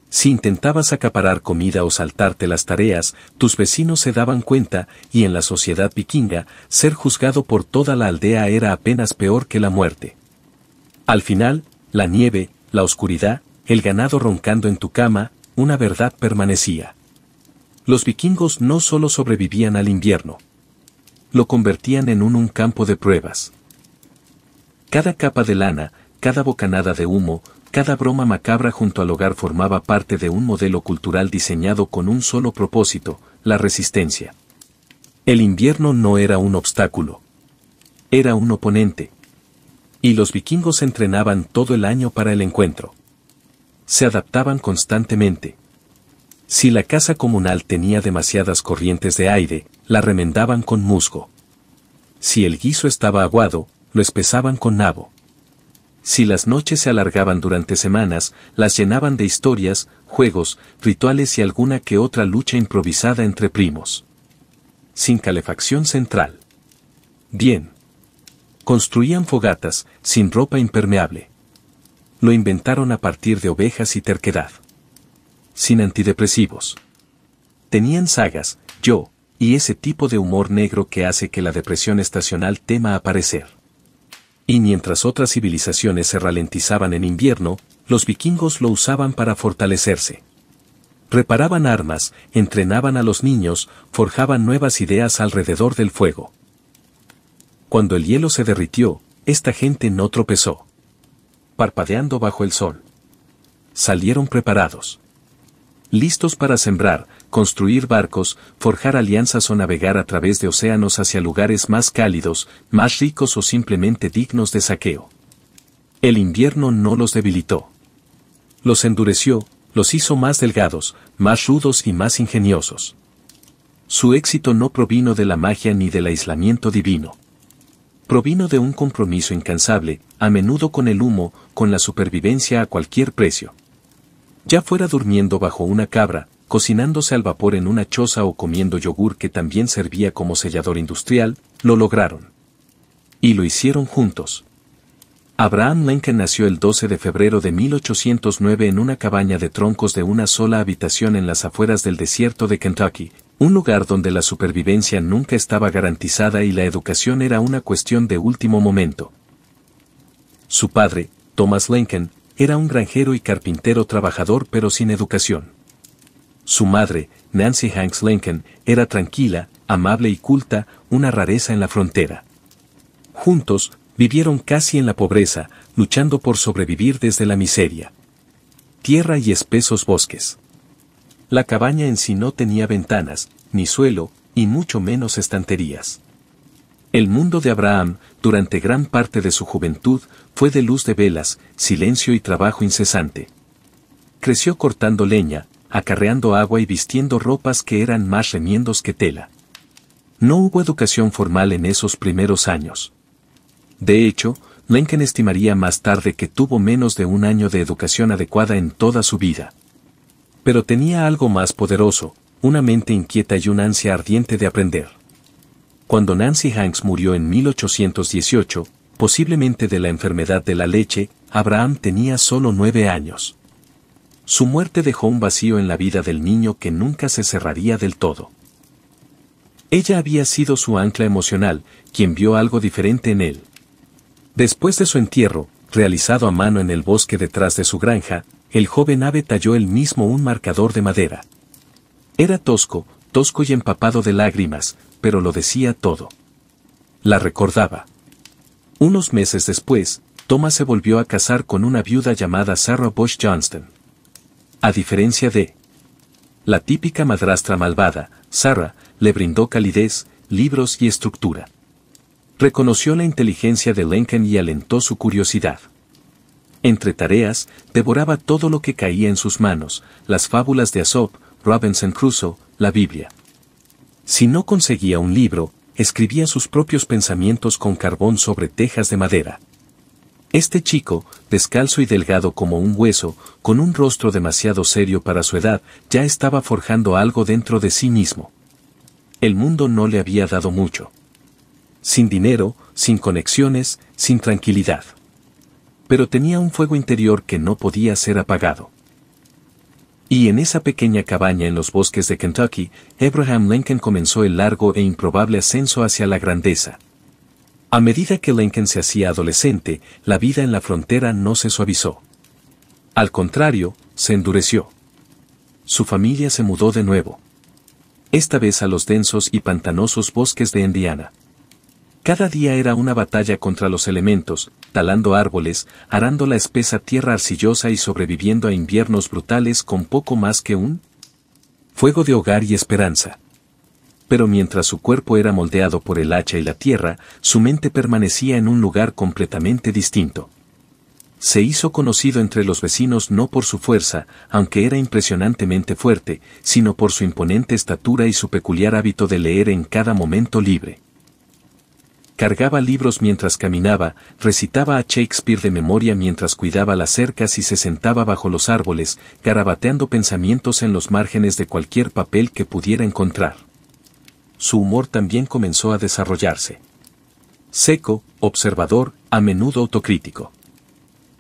Si intentabas acaparar comida o saltarte las tareas, tus vecinos se daban cuenta, y en la sociedad vikinga, ser juzgado por toda la aldea era apenas peor que la muerte. Al final, la nieve, la oscuridad, el ganado roncando en tu cama, una verdad permanecía. Los vikingos no solo sobrevivían al invierno. Lo convertían en un campo de pruebas. Cada capa de lana, cada bocanada de humo, cada broma macabra junto al hogar formaba parte de un modelo cultural diseñado con un solo propósito, la resistencia. El invierno no era un obstáculo. Era un oponente. Y los vikingos entrenaban todo el año para el encuentro. Se adaptaban constantemente. Si la casa comunal tenía demasiadas corrientes de aire, la remendaban con musgo. Si el guiso estaba aguado, lo espesaban con nabo. Si las noches se alargaban durante semanas, las llenaban de historias, juegos, rituales y alguna que otra lucha improvisada entre primos. Sin calefacción central. Bien. Construían fogatas, sin ropa impermeable. Lo inventaron a partir de ovejas y terquedad. Sin antidepresivos. Tenían sagas, y ese tipo de humor negro que hace que la depresión estacional tema aparecer. Y mientras otras civilizaciones se ralentizaban en invierno, los vikingos lo usaban para fortalecerse. Reparaban armas, entrenaban a los niños, forjaban nuevas ideas alrededor del fuego. Cuando el hielo se derritió, esta gente no tropezó. Parpadeando bajo el sol. Salieron preparados. Listos para sembrar, construir barcos, forjar alianzas o navegar a través de océanos hacia lugares más cálidos, más ricos o simplemente dignos de saqueo. El invierno no los debilitó. Los endureció, los hizo más delgados, más rudos y más ingeniosos. Su éxito no provino de la magia ni del aislamiento divino. Provino de un compromiso incansable, a menudo con el humo, con la supervivencia a cualquier precio. Ya fuera durmiendo bajo una cabra, cocinándose al vapor en una choza o comiendo yogur que también servía como sellador industrial, lo lograron. Y lo hicieron juntos. Abraham Lincoln nació el 12 de febrero de 1809 en una cabaña de troncos de una sola habitación en las afueras del desierto de Kentucky, un lugar donde la supervivencia nunca estaba garantizada y la educación era una cuestión de último momento. Su padre, Thomas Lincoln, era un granjero y carpintero trabajador pero sin educación. Su madre, Nancy Hanks Lincoln, era tranquila, amable y culta, una rareza en la frontera. Juntos, vivieron casi en la pobreza, luchando por sobrevivir desde la miseria. Tierra y espesos bosques. La cabaña en sí no tenía ventanas, ni suelo, y mucho menos estanterías. El mundo de Abraham, durante gran parte de su juventud, fue de luz de velas, silencio y trabajo incesante. Creció cortando leña, acarreando agua y vistiendo ropas que eran más remiendos que tela. No hubo educación formal en esos primeros años. De hecho, Lincoln estimaría más tarde que tuvo menos de un año de educación adecuada en toda su vida. Pero tenía algo más poderoso, una mente inquieta y una ansia ardiente de aprender. Cuando Nancy Hanks murió en 1818, posiblemente de la enfermedad de la leche, Abraham tenía solo 9 años. Su muerte dejó un vacío en la vida del niño que nunca se cerraría del todo. Ella había sido su ancla emocional, quien vio algo diferente en él. Después de su entierro, realizado a mano en el bosque detrás de su granja, el joven ave talló él mismo un marcador de madera. Era tosco y empapado de lágrimas, pero lo decía todo. La recordaba. Unos meses después, Thomas se volvió a casar con una viuda llamada Sarah Bush Johnston. A diferencia de la típica madrastra malvada, Sarah le brindó calidez, libros y estructura. Reconoció la inteligencia de Lincoln y alentó su curiosidad. Entre tareas, devoraba todo lo que caía en sus manos, las fábulas de Aesop, Robinson Crusoe, la Biblia. Si no conseguía un libro, escribía sus propios pensamientos con carbón sobre tejas de madera. Este chico, descalzo y delgado como un hueso, con un rostro demasiado serio para su edad, ya estaba forjando algo dentro de sí mismo. El mundo no le había dado mucho. Sin dinero, sin conexiones, sin tranquilidad. Pero tenía un fuego interior que no podía ser apagado. Y en esa pequeña cabaña en los bosques de Kentucky, Abraham Lincoln comenzó el largo e improbable ascenso hacia la grandeza. A medida que Lincoln se hacía adolescente, la vida en la frontera no se suavizó. Al contrario, se endureció. Su familia se mudó de nuevo. Esta vez a los densos y pantanosos bosques de Indiana. Cada día era una batalla contra los elementos, talando árboles, arando la espesa tierra arcillosa y sobreviviendo a inviernos brutales con poco más que un fuego de hogar y esperanza. Pero mientras su cuerpo era moldeado por el hacha y la tierra, su mente permanecía en un lugar completamente distinto. Se hizo conocido entre los vecinos no por su fuerza, aunque era impresionantemente fuerte, sino por su imponente estatura y su peculiar hábito de leer en cada momento libre. Cargaba libros mientras caminaba, recitaba a Shakespeare de memoria mientras cuidaba las cercas y se sentaba bajo los árboles, garabateando pensamientos en los márgenes de cualquier papel que pudiera encontrar. Su humor también comenzó a desarrollarse. Seco, observador, a menudo autocrítico.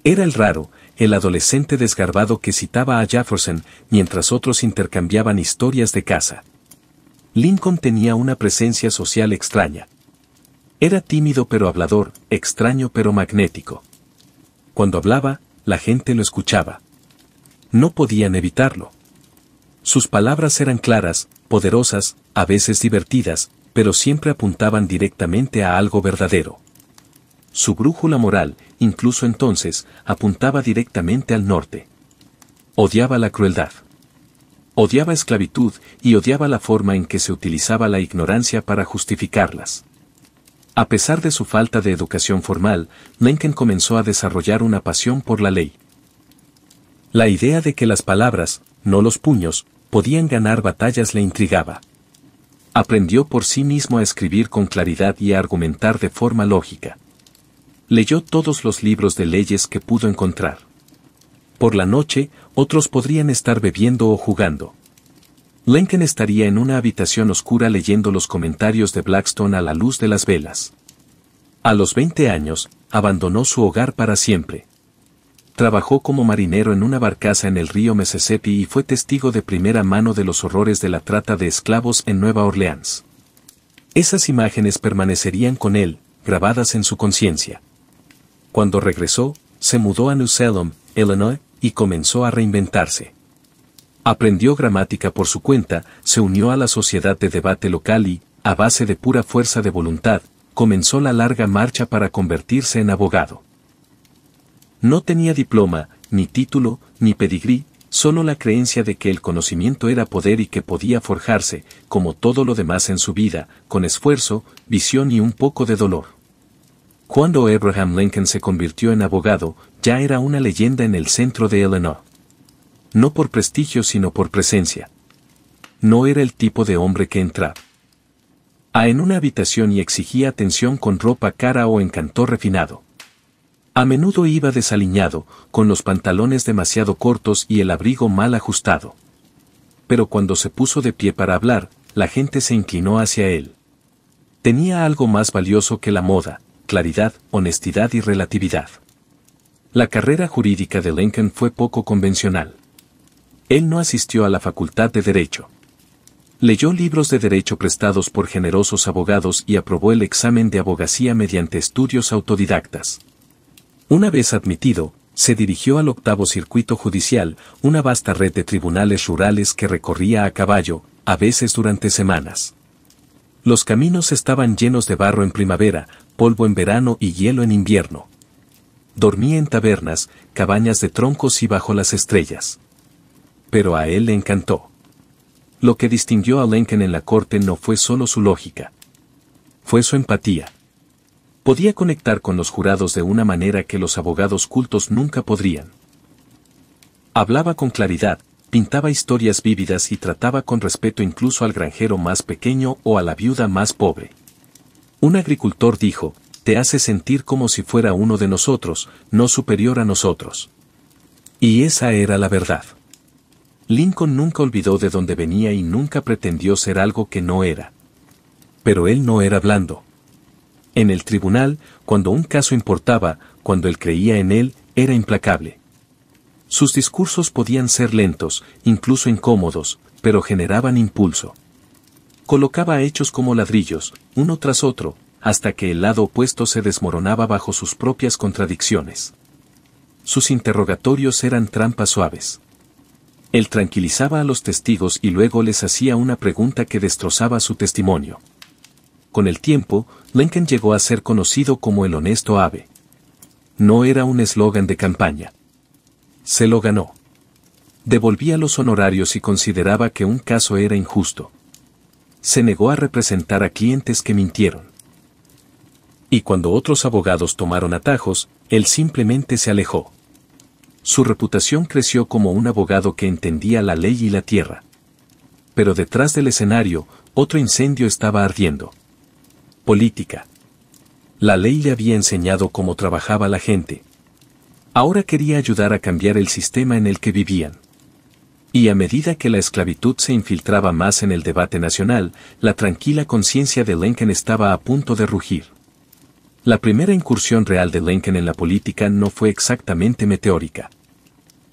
Era el raro, el adolescente desgarbado que citaba a Jefferson, mientras otros intercambiaban historias de caza. Lincoln tenía una presencia social extraña. Era tímido pero hablador, extraño pero magnético. Cuando hablaba, la gente lo escuchaba. No podían evitarlo. Sus palabras eran claras, poderosas, a veces divertidas, pero siempre apuntaban directamente a algo verdadero. Su brújula moral, incluso entonces, apuntaba directamente al norte. Odiaba la crueldad. Odiaba esclavitud y odiaba la forma en que se utilizaba la ignorancia para justificarlas. A pesar de su falta de educación formal, Lincoln comenzó a desarrollar una pasión por la ley. La idea de que las palabras, no los puños, podían ganar batallas le intrigaba. Aprendió por sí mismo a escribir con claridad y a argumentar de forma lógica. Leyó todos los libros de leyes que pudo encontrar. Por la noche, otros podrían estar bebiendo o jugando. Lincoln estaría en una habitación oscura leyendo los comentarios de Blackstone a la luz de las velas. A los 20 años, abandonó su hogar para siempre. Trabajó como marinero en una barcaza en el río Mississippi y fue testigo de primera mano de los horrores de la trata de esclavos en Nueva Orleans. Esas imágenes permanecerían con él, grabadas en su conciencia. Cuando regresó, se mudó a New Salem, Illinois, y comenzó a reinventarse. Aprendió gramática por su cuenta, se unió a la sociedad de debate local y, a base de pura fuerza de voluntad, comenzó la larga marcha para convertirse en abogado. No tenía diploma, ni título, ni pedigrí, solo la creencia de que el conocimiento era poder y que podía forjarse, como todo lo demás en su vida, con esfuerzo, visión y un poco de dolor. Cuando Abraham Lincoln se convirtió en abogado, ya era una leyenda en el centro de Illinois. No por prestigio sino por presencia. No era el tipo de hombre que entraba en una habitación y exigía atención con ropa cara o encanto refinado. A menudo iba desaliñado, con los pantalones demasiado cortos y el abrigo mal ajustado. Pero cuando se puso de pie para hablar, la gente se inclinó hacia él. Tenía algo más valioso que la moda: claridad, honestidad y relatividad. La carrera jurídica de Lincoln fue poco convencional. Él no asistió a la Facultad de Derecho. Leyó libros de derecho prestados por generosos abogados y aprobó el examen de abogacía mediante estudios autodidactas. Una vez admitido, se dirigió al octavo circuito judicial, una vasta red de tribunales rurales que recorría a caballo, a veces durante semanas. Los caminos estaban llenos de barro en primavera, polvo en verano y hielo en invierno. Dormía en tabernas, cabañas de troncos y bajo las estrellas. Pero a él le encantó. Lo que distinguió a Lincoln en la corte no fue solo su lógica. Fue su empatía. Podía conectar con los jurados de una manera que los abogados cultos nunca podrían. Hablaba con claridad, pintaba historias vívidas y trataba con respeto incluso al granjero más pequeño o a la viuda más pobre. Un agricultor dijo: «Te hace sentir como si fuera uno de nosotros, no superior a nosotros». Y esa era la verdad. Lincoln nunca olvidó de dónde venía y nunca pretendió ser algo que no era. Pero él no era blando. En el tribunal, cuando un caso importaba, cuando él creía en él, era implacable. Sus discursos podían ser lentos, incluso incómodos, pero generaban impulso. Colocaba hechos como ladrillos, uno tras otro, hasta que el lado opuesto se desmoronaba bajo sus propias contradicciones. Sus interrogatorios eran trampas suaves. Él tranquilizaba a los testigos y luego les hacía una pregunta que destrozaba su testimonio. Con el tiempo, Lincoln llegó a ser conocido como el honesto Abe. No era un eslogan de campaña. Se lo ganó. Devolvía los honorarios y consideraba que un caso era injusto. Se negó a representar a clientes que mintieron. Y cuando otros abogados tomaron atajos, él simplemente se alejó. Su reputación creció como un abogado que entendía la ley y la tierra. Pero detrás del escenario, otro incendio estaba ardiendo. Política. La ley le había enseñado cómo trabajaba la gente. Ahora quería ayudar a cambiar el sistema en el que vivían. Y a medida que la esclavitud se infiltraba más en el debate nacional, la tranquila conciencia de Lincoln estaba a punto de rugir. La primera incursión real de Lincoln en la política no fue exactamente meteórica.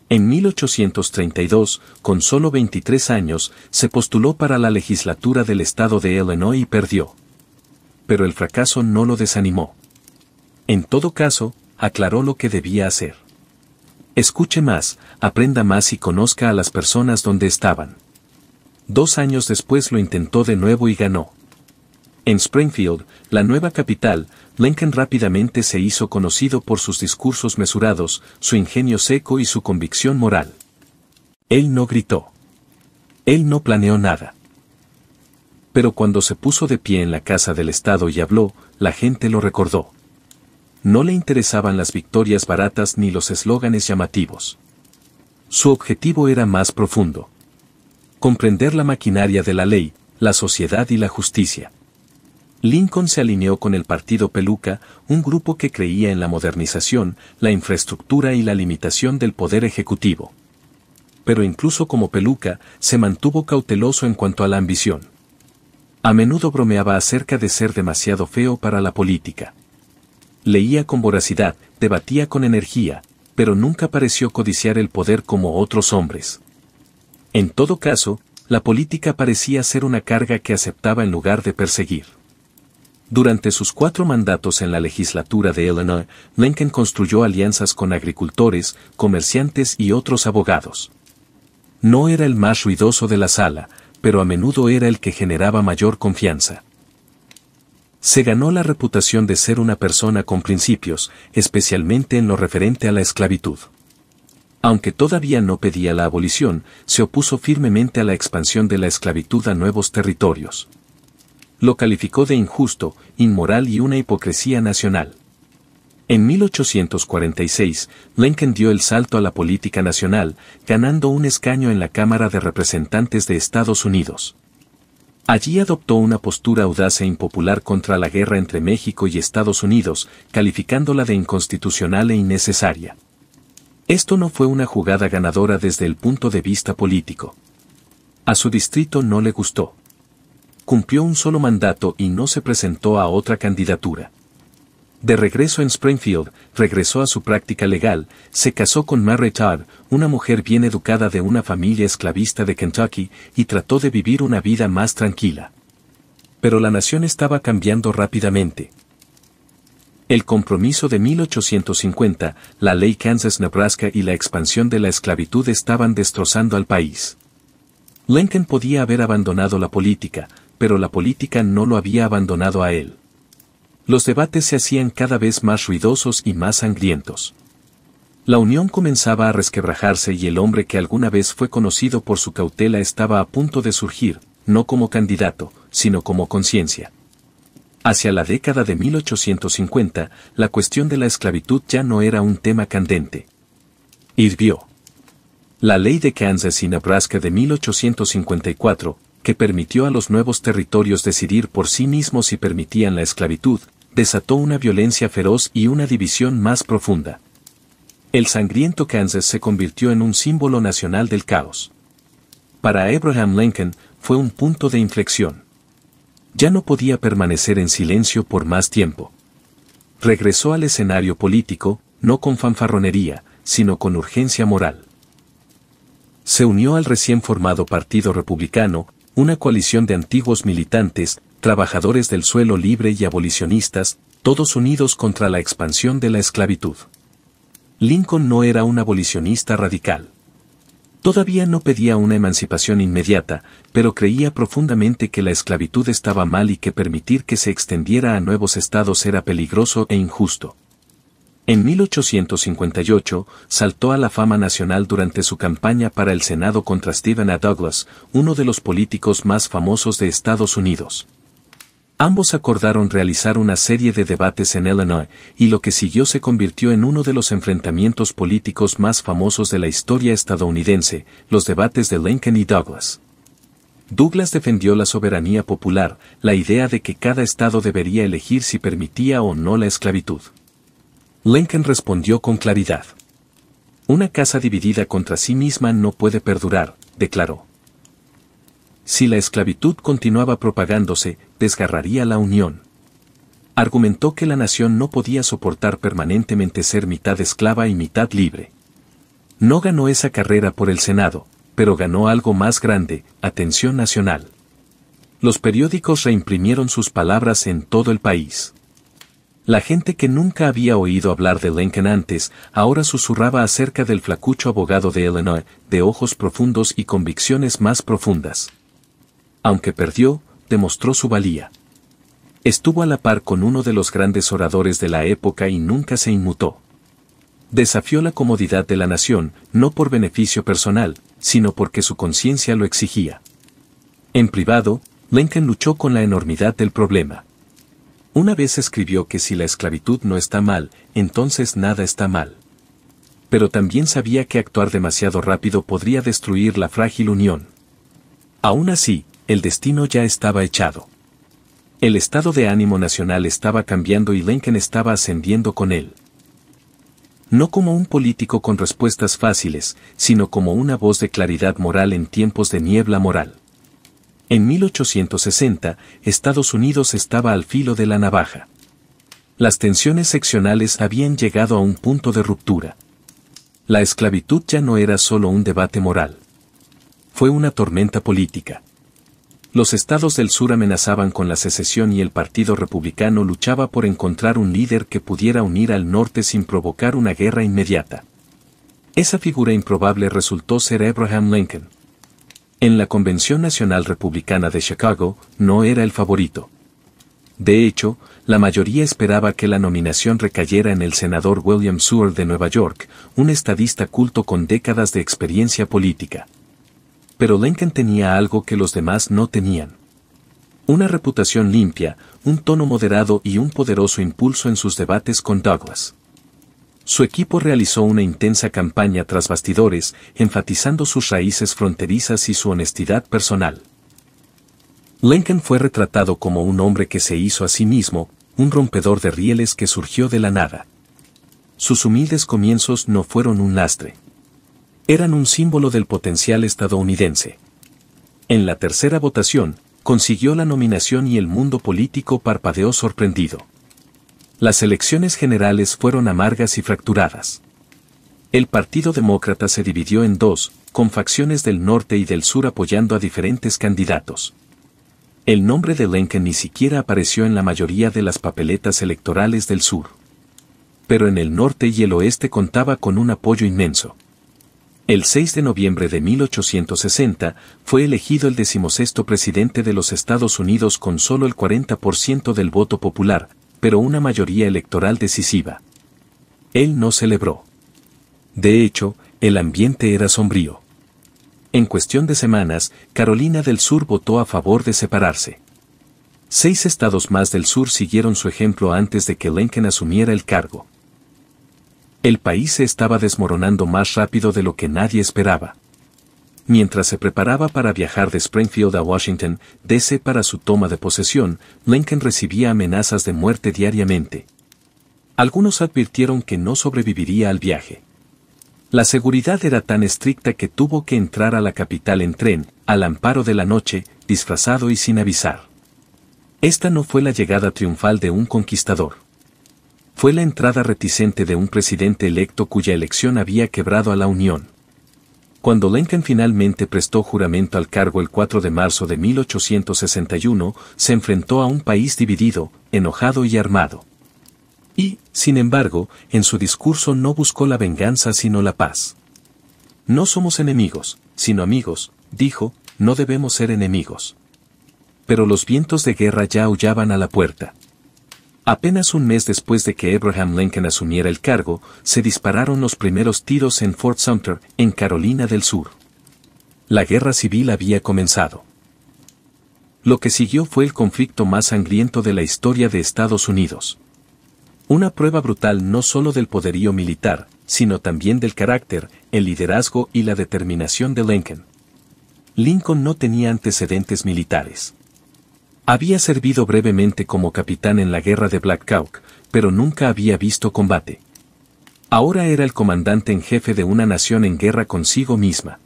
En 1832, con solo 23 años, se postuló para la legislatura del estado de Illinois y perdió. Pero el fracaso no lo desanimó. En todo caso, aclaró lo que debía hacer. Escuche más, aprenda más y conozca a las personas donde estaban. 2 años después lo intentó de nuevo y ganó. En Springfield, la nueva capital, Lincoln rápidamente se hizo conocido por sus discursos mesurados, su ingenio seco y su convicción moral. Él no gritó. Él no planeó nada. Pero cuando se puso de pie en la Casa del Estado y habló, la gente lo recordó. No le interesaban las victorias baratas ni los eslóganes llamativos. Su objetivo era más profundo. Comprender la maquinaria de la ley, la sociedad y la justicia. Lincoln se alineó con el Partido Peluca, un grupo que creía en la modernización, la infraestructura y la limitación del poder ejecutivo. Pero incluso como Peluca, se mantuvo cauteloso en cuanto a la ambición. A menudo bromeaba acerca de ser demasiado feo para la política. Leía con voracidad, debatía con energía, pero nunca pareció codiciar el poder como otros hombres. En todo caso, la política parecía ser una carga que aceptaba en lugar de perseguir. Durante sus 4 mandatos en la legislatura de Illinois, Lincoln construyó alianzas con agricultores, comerciantes y otros abogados. No era el más ruidoso de la sala, pero a menudo era el que generaba mayor confianza. Se ganó la reputación de ser una persona con principios, especialmente en lo referente a la esclavitud. Aunque todavía no pedía la abolición, se opuso firmemente a la expansión de la esclavitud a nuevos territorios. Lo calificó de injusto, inmoral y una hipocresía nacional. En 1846, Lincoln dio el salto a la política nacional, ganando un escaño en la Cámara de Representantes de Estados Unidos. Allí adoptó una postura audaz e impopular contra la guerra entre México y Estados Unidos, calificándola de inconstitucional e innecesaria. Esto no fue una jugada ganadora desde el punto de vista político. A su distrito no le gustó. Cumplió un solo mandato y no se presentó a otra candidatura. De regreso en Springfield, regresó a su práctica legal, se casó con Mary Todd, una mujer bien educada de una familia esclavista de Kentucky, y trató de vivir una vida más tranquila. Pero la nación estaba cambiando rápidamente. El compromiso de 1850, la ley Kansas-Nebraska y la expansión de la esclavitud estaban destrozando al país. Lincoln podía haber abandonado la política, pero la política no lo había abandonado a él. Los debates se hacían cada vez más ruidosos y más sangrientos. La unión comenzaba a resquebrajarse y el hombre que alguna vez fue conocido por su cautela estaba a punto de surgir, no como candidato, sino como conciencia. Hacia la década de 1850, la cuestión de la esclavitud ya no era un tema candente. Hirvió. La ley de Kansas y Nebraska de 1854, que permitió a los nuevos territorios decidir por sí mismos si permitían la esclavitud, desató una violencia feroz y una división más profunda. El sangriento Kansas se convirtió en un símbolo nacional del caos. Para Abraham Lincoln, fue un punto de inflexión. Ya no podía permanecer en silencio por más tiempo. Regresó al escenario político, no con fanfarronería, sino con urgencia moral. Se unió al recién formado Partido Republicano, una coalición de antiguos militantes, trabajadores del suelo libre y abolicionistas, todos unidos contra la expansión de la esclavitud. Lincoln no era un abolicionista radical. Todavía no pedía una emancipación inmediata, pero creía profundamente que la esclavitud estaba mal y que permitir que se extendiera a nuevos estados era peligroso e injusto. En 1858, saltó a la fama nacional durante su campaña para el Senado contra Stephen A. Douglas, uno de los políticos más famosos de Estados Unidos. Ambos acordaron realizar una serie de debates en Illinois, y lo que siguió se convirtió en uno de los enfrentamientos políticos más famosos de la historia estadounidense, los debates de Lincoln y Douglas. Douglas defendió la soberanía popular, la idea de que cada estado debería elegir si permitía o no la esclavitud. Lincoln respondió con claridad. Una casa dividida contra sí misma no puede perdurar, declaró. Si la esclavitud continuaba propagándose, desgarraría la unión. Argumentó que la nación no podía soportar permanentemente ser mitad esclava y mitad libre. No ganó esa carrera por el Senado, pero ganó algo más grande, atención nacional. Los periódicos reimprimieron sus palabras en todo el país. La gente que nunca había oído hablar de Lincoln antes, ahora susurraba acerca del flacucho abogado de Illinois, de ojos profundos y convicciones más profundas. Aunque perdió, demostró su valía. Estuvo a la par con uno de los grandes oradores de la época y nunca se inmutó. Desafió la comodidad de la nación, no por beneficio personal, sino porque su conciencia lo exigía. En privado, Lincoln luchó con la enormidad del problema. Una vez escribió que si la esclavitud no está mal, entonces nada está mal. Pero también sabía que actuar demasiado rápido podría destruir la frágil unión. Aún así, el destino ya estaba echado. El estado de ánimo nacional estaba cambiando y Lincoln estaba ascendiendo con él. No como un político con respuestas fáciles, sino como una voz de claridad moral en tiempos de niebla moral. En 1860, Estados Unidos estaba al filo de la navaja. Las tensiones seccionales habían llegado a un punto de ruptura. La esclavitud ya no era solo un debate moral. Fue una tormenta política. Los estados del sur amenazaban con la secesión y el Partido Republicano luchaba por encontrar un líder que pudiera unir al norte sin provocar una guerra inmediata. Esa figura improbable resultó ser Abraham Lincoln. En la Convención Nacional Republicana de Chicago, no era el favorito. De hecho, la mayoría esperaba que la nominación recayera en el senador William Seward de Nueva York, un estadista culto con décadas de experiencia política. Pero Lincoln tenía algo que los demás no tenían. Una reputación limpia, un tono moderado y un poderoso impulso en sus debates con Douglas. Su equipo realizó una intensa campaña tras bastidores, enfatizando sus raíces fronterizas y su honestidad personal. Lincoln fue retratado como un hombre que se hizo a sí mismo, un rompedor de rieles que surgió de la nada. Sus humildes comienzos no fueron un lastre. Eran un símbolo del potencial estadounidense. En la tercera votación, consiguió la nominación y el mundo político parpadeó sorprendido. Las elecciones generales fueron amargas y fracturadas. El Partido Demócrata se dividió en dos, con facciones del norte y del sur apoyando a diferentes candidatos. El nombre de Lincoln ni siquiera apareció en la mayoría de las papeletas electorales del sur. Pero en el norte y el oeste contaba con un apoyo inmenso. El 6 de noviembre de 1860 fue elegido el 16º presidente de los Estados Unidos con solo el 40% del voto popular, pero una mayoría electoral decisiva. Él no celebró. De hecho, el ambiente era sombrío. En cuestión de semanas, Carolina del Sur votó a favor de separarse. 6 estados más del sur siguieron su ejemplo antes de que Lincoln asumiera el cargo. El país se estaba desmoronando más rápido de lo que nadie esperaba. Mientras se preparaba para viajar de Springfield a Washington, D.C. para su toma de posesión, Lincoln recibía amenazas de muerte diariamente. Algunos advirtieron que no sobreviviría al viaje. La seguridad era tan estricta que tuvo que entrar a la capital en tren, al amparo de la noche, disfrazado y sin avisar. Esta no fue la llegada triunfal de un conquistador. Fue la entrada reticente de un presidente electo cuya elección había quebrado a la Unión. Cuando Lincoln finalmente prestó juramento al cargo el 4 de marzo de 1861, se enfrentó a un país dividido, enojado y armado. Y, sin embargo, en su discurso no buscó la venganza sino la paz. No somos enemigos, sino amigos, dijo, no debemos ser enemigos. Pero los vientos de guerra ya aullaban a la puerta. Apenas un mes después de que Abraham Lincoln asumiera el cargo, se dispararon los primeros tiros en Fort Sumter, en Carolina del Sur. La guerra civil había comenzado. Lo que siguió fue el conflicto más sangriento de la historia de Estados Unidos. Una prueba brutal no solo del poderío militar, sino también del carácter, el liderazgo y la determinación de Lincoln. Lincoln no tenía antecedentes militares. Había servido brevemente como capitán en la guerra de Black Hawk, pero nunca había visto combate. Ahora era el comandante en jefe de una nación en guerra consigo misma.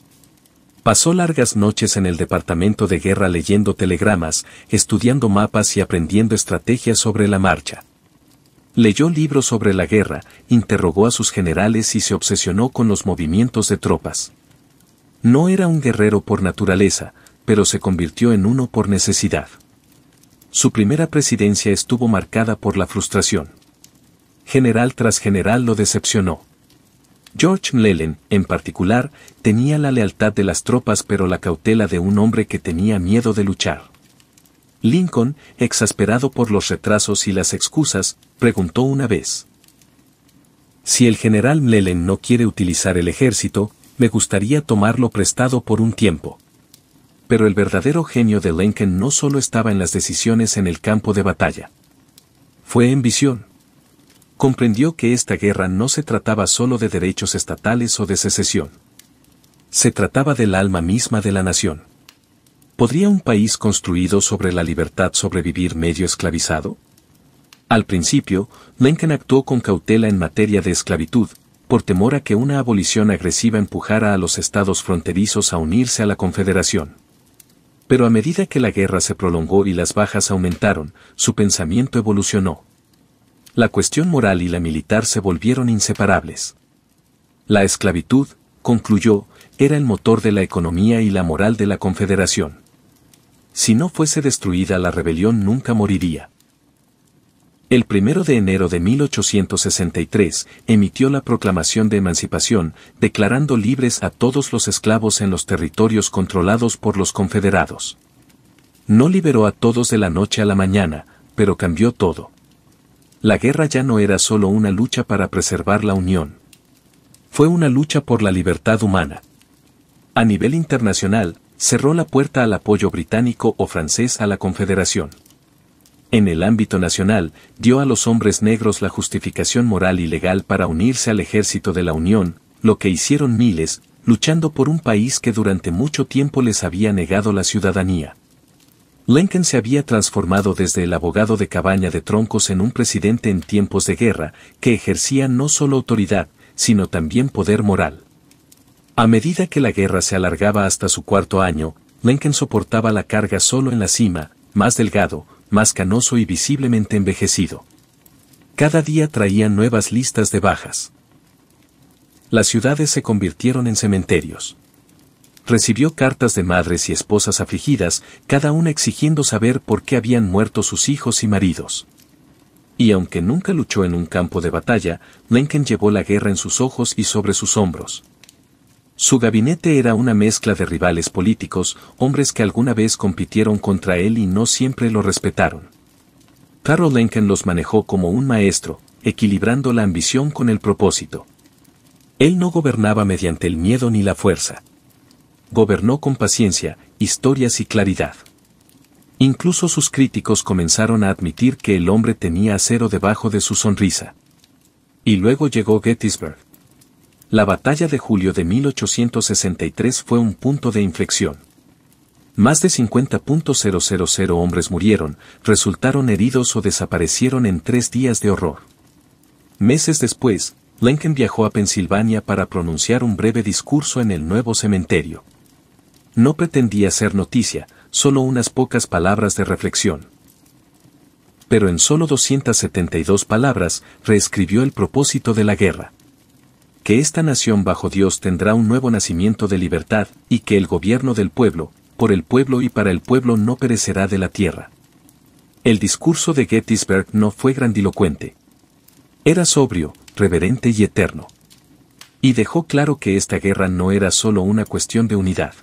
Pasó largas noches en el departamento de guerra leyendo telegramas, estudiando mapas y aprendiendo estrategias sobre la marcha. Leyó libros sobre la guerra, interrogó a sus generales y se obsesionó con los movimientos de tropas. No era un guerrero por naturaleza, pero se convirtió en uno por necesidad. Su primera presidencia estuvo marcada por la frustración. General tras general lo decepcionó. George McClellan, en particular, tenía la lealtad de las tropas pero la cautela de un hombre que tenía miedo de luchar. Lincoln, exasperado por los retrasos y las excusas, preguntó una vez: si el general McClellan no quiere utilizar el ejército, me gustaría tomarlo prestado por un tiempo. Pero el verdadero genio de Lincoln no solo estaba en las decisiones en el campo de batalla. Fue en visión. Comprendió que esta guerra no se trataba solo de derechos estatales o de secesión. Se trataba del alma misma de la nación. ¿Podría un país construido sobre la libertad sobrevivir medio esclavizado? Al principio, Lincoln actuó con cautela en materia de esclavitud, por temor a que una abolición agresiva empujara a los estados fronterizos a unirse a la Confederación. Pero a medida que la guerra se prolongó y las bajas aumentaron, su pensamiento evolucionó. La cuestión moral y la militar se volvieron inseparables. La esclavitud, concluyó, era el motor de la economía y la moral de la Confederación. Si no fuese destruida la rebelión nunca moriría. El 1 de enero de 1863 emitió la Proclamación de Emancipación, declarando libres a todos los esclavos en los territorios controlados por los confederados. No liberó a todos de la noche a la mañana, pero cambió todo. La guerra ya no era solo una lucha para preservar la Unión. Fue una lucha por la libertad humana. A nivel internacional, cerró la puerta al apoyo británico o francés a la Confederación. En el ámbito nacional, dio a los hombres negros la justificación moral y legal para unirse al ejército de la Unión, lo que hicieron miles, luchando por un país que durante mucho tiempo les había negado la ciudadanía. Lincoln se había transformado desde el abogado de cabaña de troncos en un presidente en tiempos de guerra, que ejercía no solo autoridad, sino también poder moral. A medida que la guerra se alargaba hasta su cuarto año, Lincoln soportaba la carga solo en la cima, más delgado, más canoso y visiblemente envejecido. Cada día traían nuevas listas de bajas. Las ciudades se convirtieron en cementerios. Recibió cartas de madres y esposas afligidas, cada una exigiendo saber por qué habían muerto sus hijos y maridos. Y aunque nunca luchó en un campo de batalla, Lincoln llevó la guerra en sus ojos y sobre sus hombros. Su gabinete era una mezcla de rivales políticos, hombres que alguna vez compitieron contra él y no siempre lo respetaron. Pero Lincoln los manejó como un maestro, equilibrando la ambición con el propósito. Él no gobernaba mediante el miedo ni la fuerza. Gobernó con paciencia, historias y claridad. Incluso sus críticos comenzaron a admitir que el hombre tenía acero debajo de su sonrisa. Y luego llegó Gettysburg. La batalla de julio de 1863 fue un punto de inflexión. Más de 50.000 hombres murieron, resultaron heridos o desaparecieron en 3 días de horror. Meses después, Lincoln viajó a Pensilvania para pronunciar un breve discurso en el nuevo cementerio. No pretendía ser noticia, solo unas pocas palabras de reflexión. Pero en solo 272 palabras, reescribió el propósito de la guerra. Que esta nación bajo Dios tendrá un nuevo nacimiento de libertad, y que el gobierno del pueblo, por el pueblo y para el pueblo no perecerá de la tierra. El discurso de Gettysburg no fue grandilocuente. Era sobrio, reverente y eterno. Y dejó claro que esta guerra no era solo una cuestión de unidad.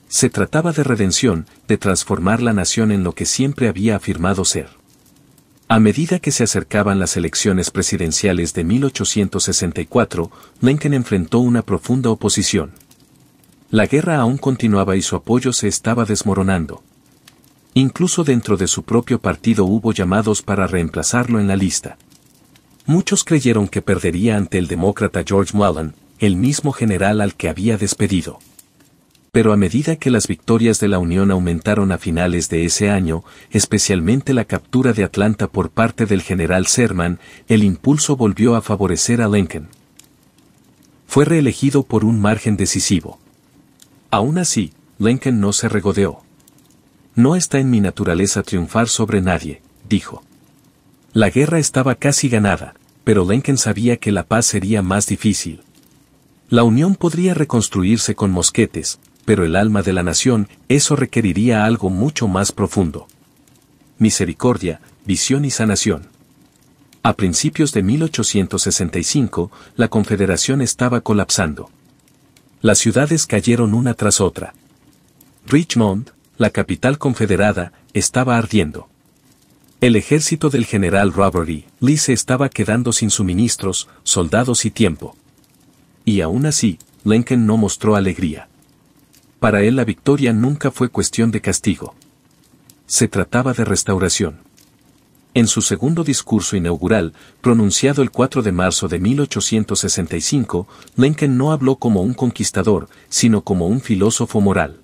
Se trataba de redención, de transformar la nación en lo que siempre había afirmado ser. A medida que se acercaban las elecciones presidenciales de 1864, Lincoln enfrentó una profunda oposición. La guerra aún continuaba y su apoyo se estaba desmoronando. Incluso dentro de su propio partido hubo llamados para reemplazarlo en la lista. Muchos creyeron que perdería ante el demócrata George Wayne, el mismo general al que había despedido. Pero a medida que las victorias de la Unión aumentaron a finales de ese año, especialmente la captura de Atlanta por parte del general Sherman, el impulso volvió a favorecer a Lincoln. Fue reelegido por un margen decisivo. Aún así, Lincoln no se regodeó. No está en mi naturaleza triunfar sobre nadie, dijo. La guerra estaba casi ganada, pero Lincoln sabía que la paz sería más difícil. La Unión podría reconstruirse con mosquetes, pero el alma de la nación, eso requeriría algo mucho más profundo. Misericordia, visión y sanación. A principios de 1865, la Confederación estaba colapsando. Las ciudades cayeron una tras otra. Richmond, la capital confederada, estaba ardiendo. El ejército del general Robert E. Lee se estaba quedando sin suministros, soldados y tiempo. Y aún así, Lincoln no mostró alegría. Para él la victoria nunca fue cuestión de castigo. Se trataba de restauración. En su segundo discurso inaugural, pronunciado el 4 de marzo de 1865, Lincoln no habló como un conquistador, sino como un filósofo moral.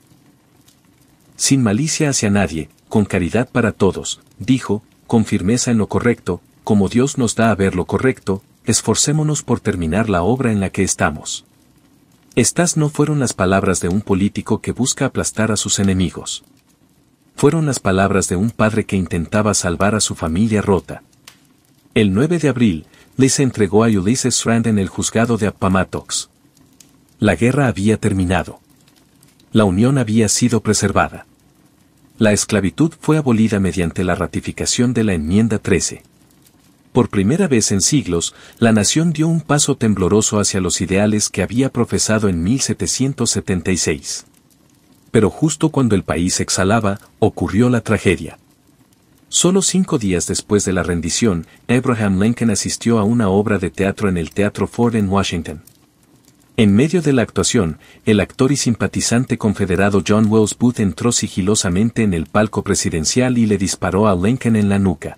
Sin malicia hacia nadie, con caridad para todos, dijo, con firmeza en lo correcto, como Dios nos da a ver lo correcto, esforcémonos por terminar la obra en la que estamos. Estas no fueron las palabras de un político que busca aplastar a sus enemigos. Fueron las palabras de un padre que intentaba salvar a su familia rota. El 9 de abril, Lee se entregó a Ulysses Grant en el juzgado de Appomattox. La guerra había terminado. La Unión había sido preservada. La esclavitud fue abolida mediante la ratificación de la Enmienda 13. Por primera vez en siglos, la nación dio un paso tembloroso hacia los ideales que había profesado en 1776. Pero justo cuando el país exhalaba, ocurrió la tragedia. Solo 5 días después de la rendición, Abraham Lincoln asistió a una obra de teatro en el Teatro Ford en Washington. En medio de la actuación, el actor y simpatizante confederado John Wells Booth entró sigilosamente en el palco presidencial y le disparó a Lincoln en la nuca.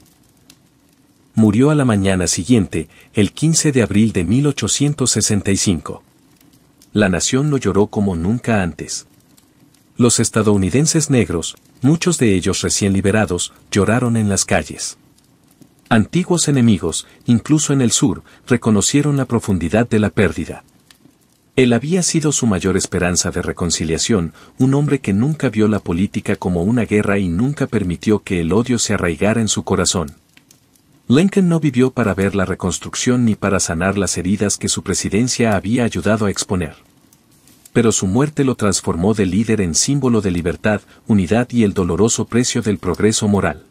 Murió a la mañana siguiente, el 15 de abril de 1865. La nación lo lloró como nunca antes. Los estadounidenses negros, muchos de ellos recién liberados, lloraron en las calles. Antiguos enemigos, incluso en el sur, reconocieron la profundidad de la pérdida. Él había sido su mayor esperanza de reconciliación, un hombre que nunca vio la política como una guerra y nunca permitió que el odio se arraigara en su corazón. Lincoln no vivió para ver la reconstrucción ni para sanar las heridas que su presidencia había ayudado a exponer. Pero su muerte lo transformó de líder en símbolo de libertad, unidad y el doloroso precio del progreso moral.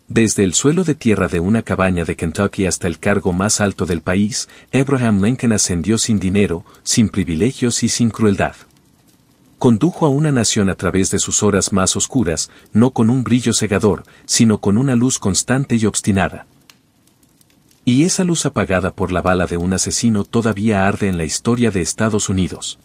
Desde el suelo de tierra de una cabaña de Kentucky hasta el cargo más alto del país, Abraham Lincoln ascendió sin dinero, sin privilegios y sin crueldad. Condujo a una nación a través de sus horas más oscuras, no con un brillo cegador, sino con una luz constante y obstinada. Y esa luz apagada por la bala de un asesino todavía arde en la historia de Estados Unidos.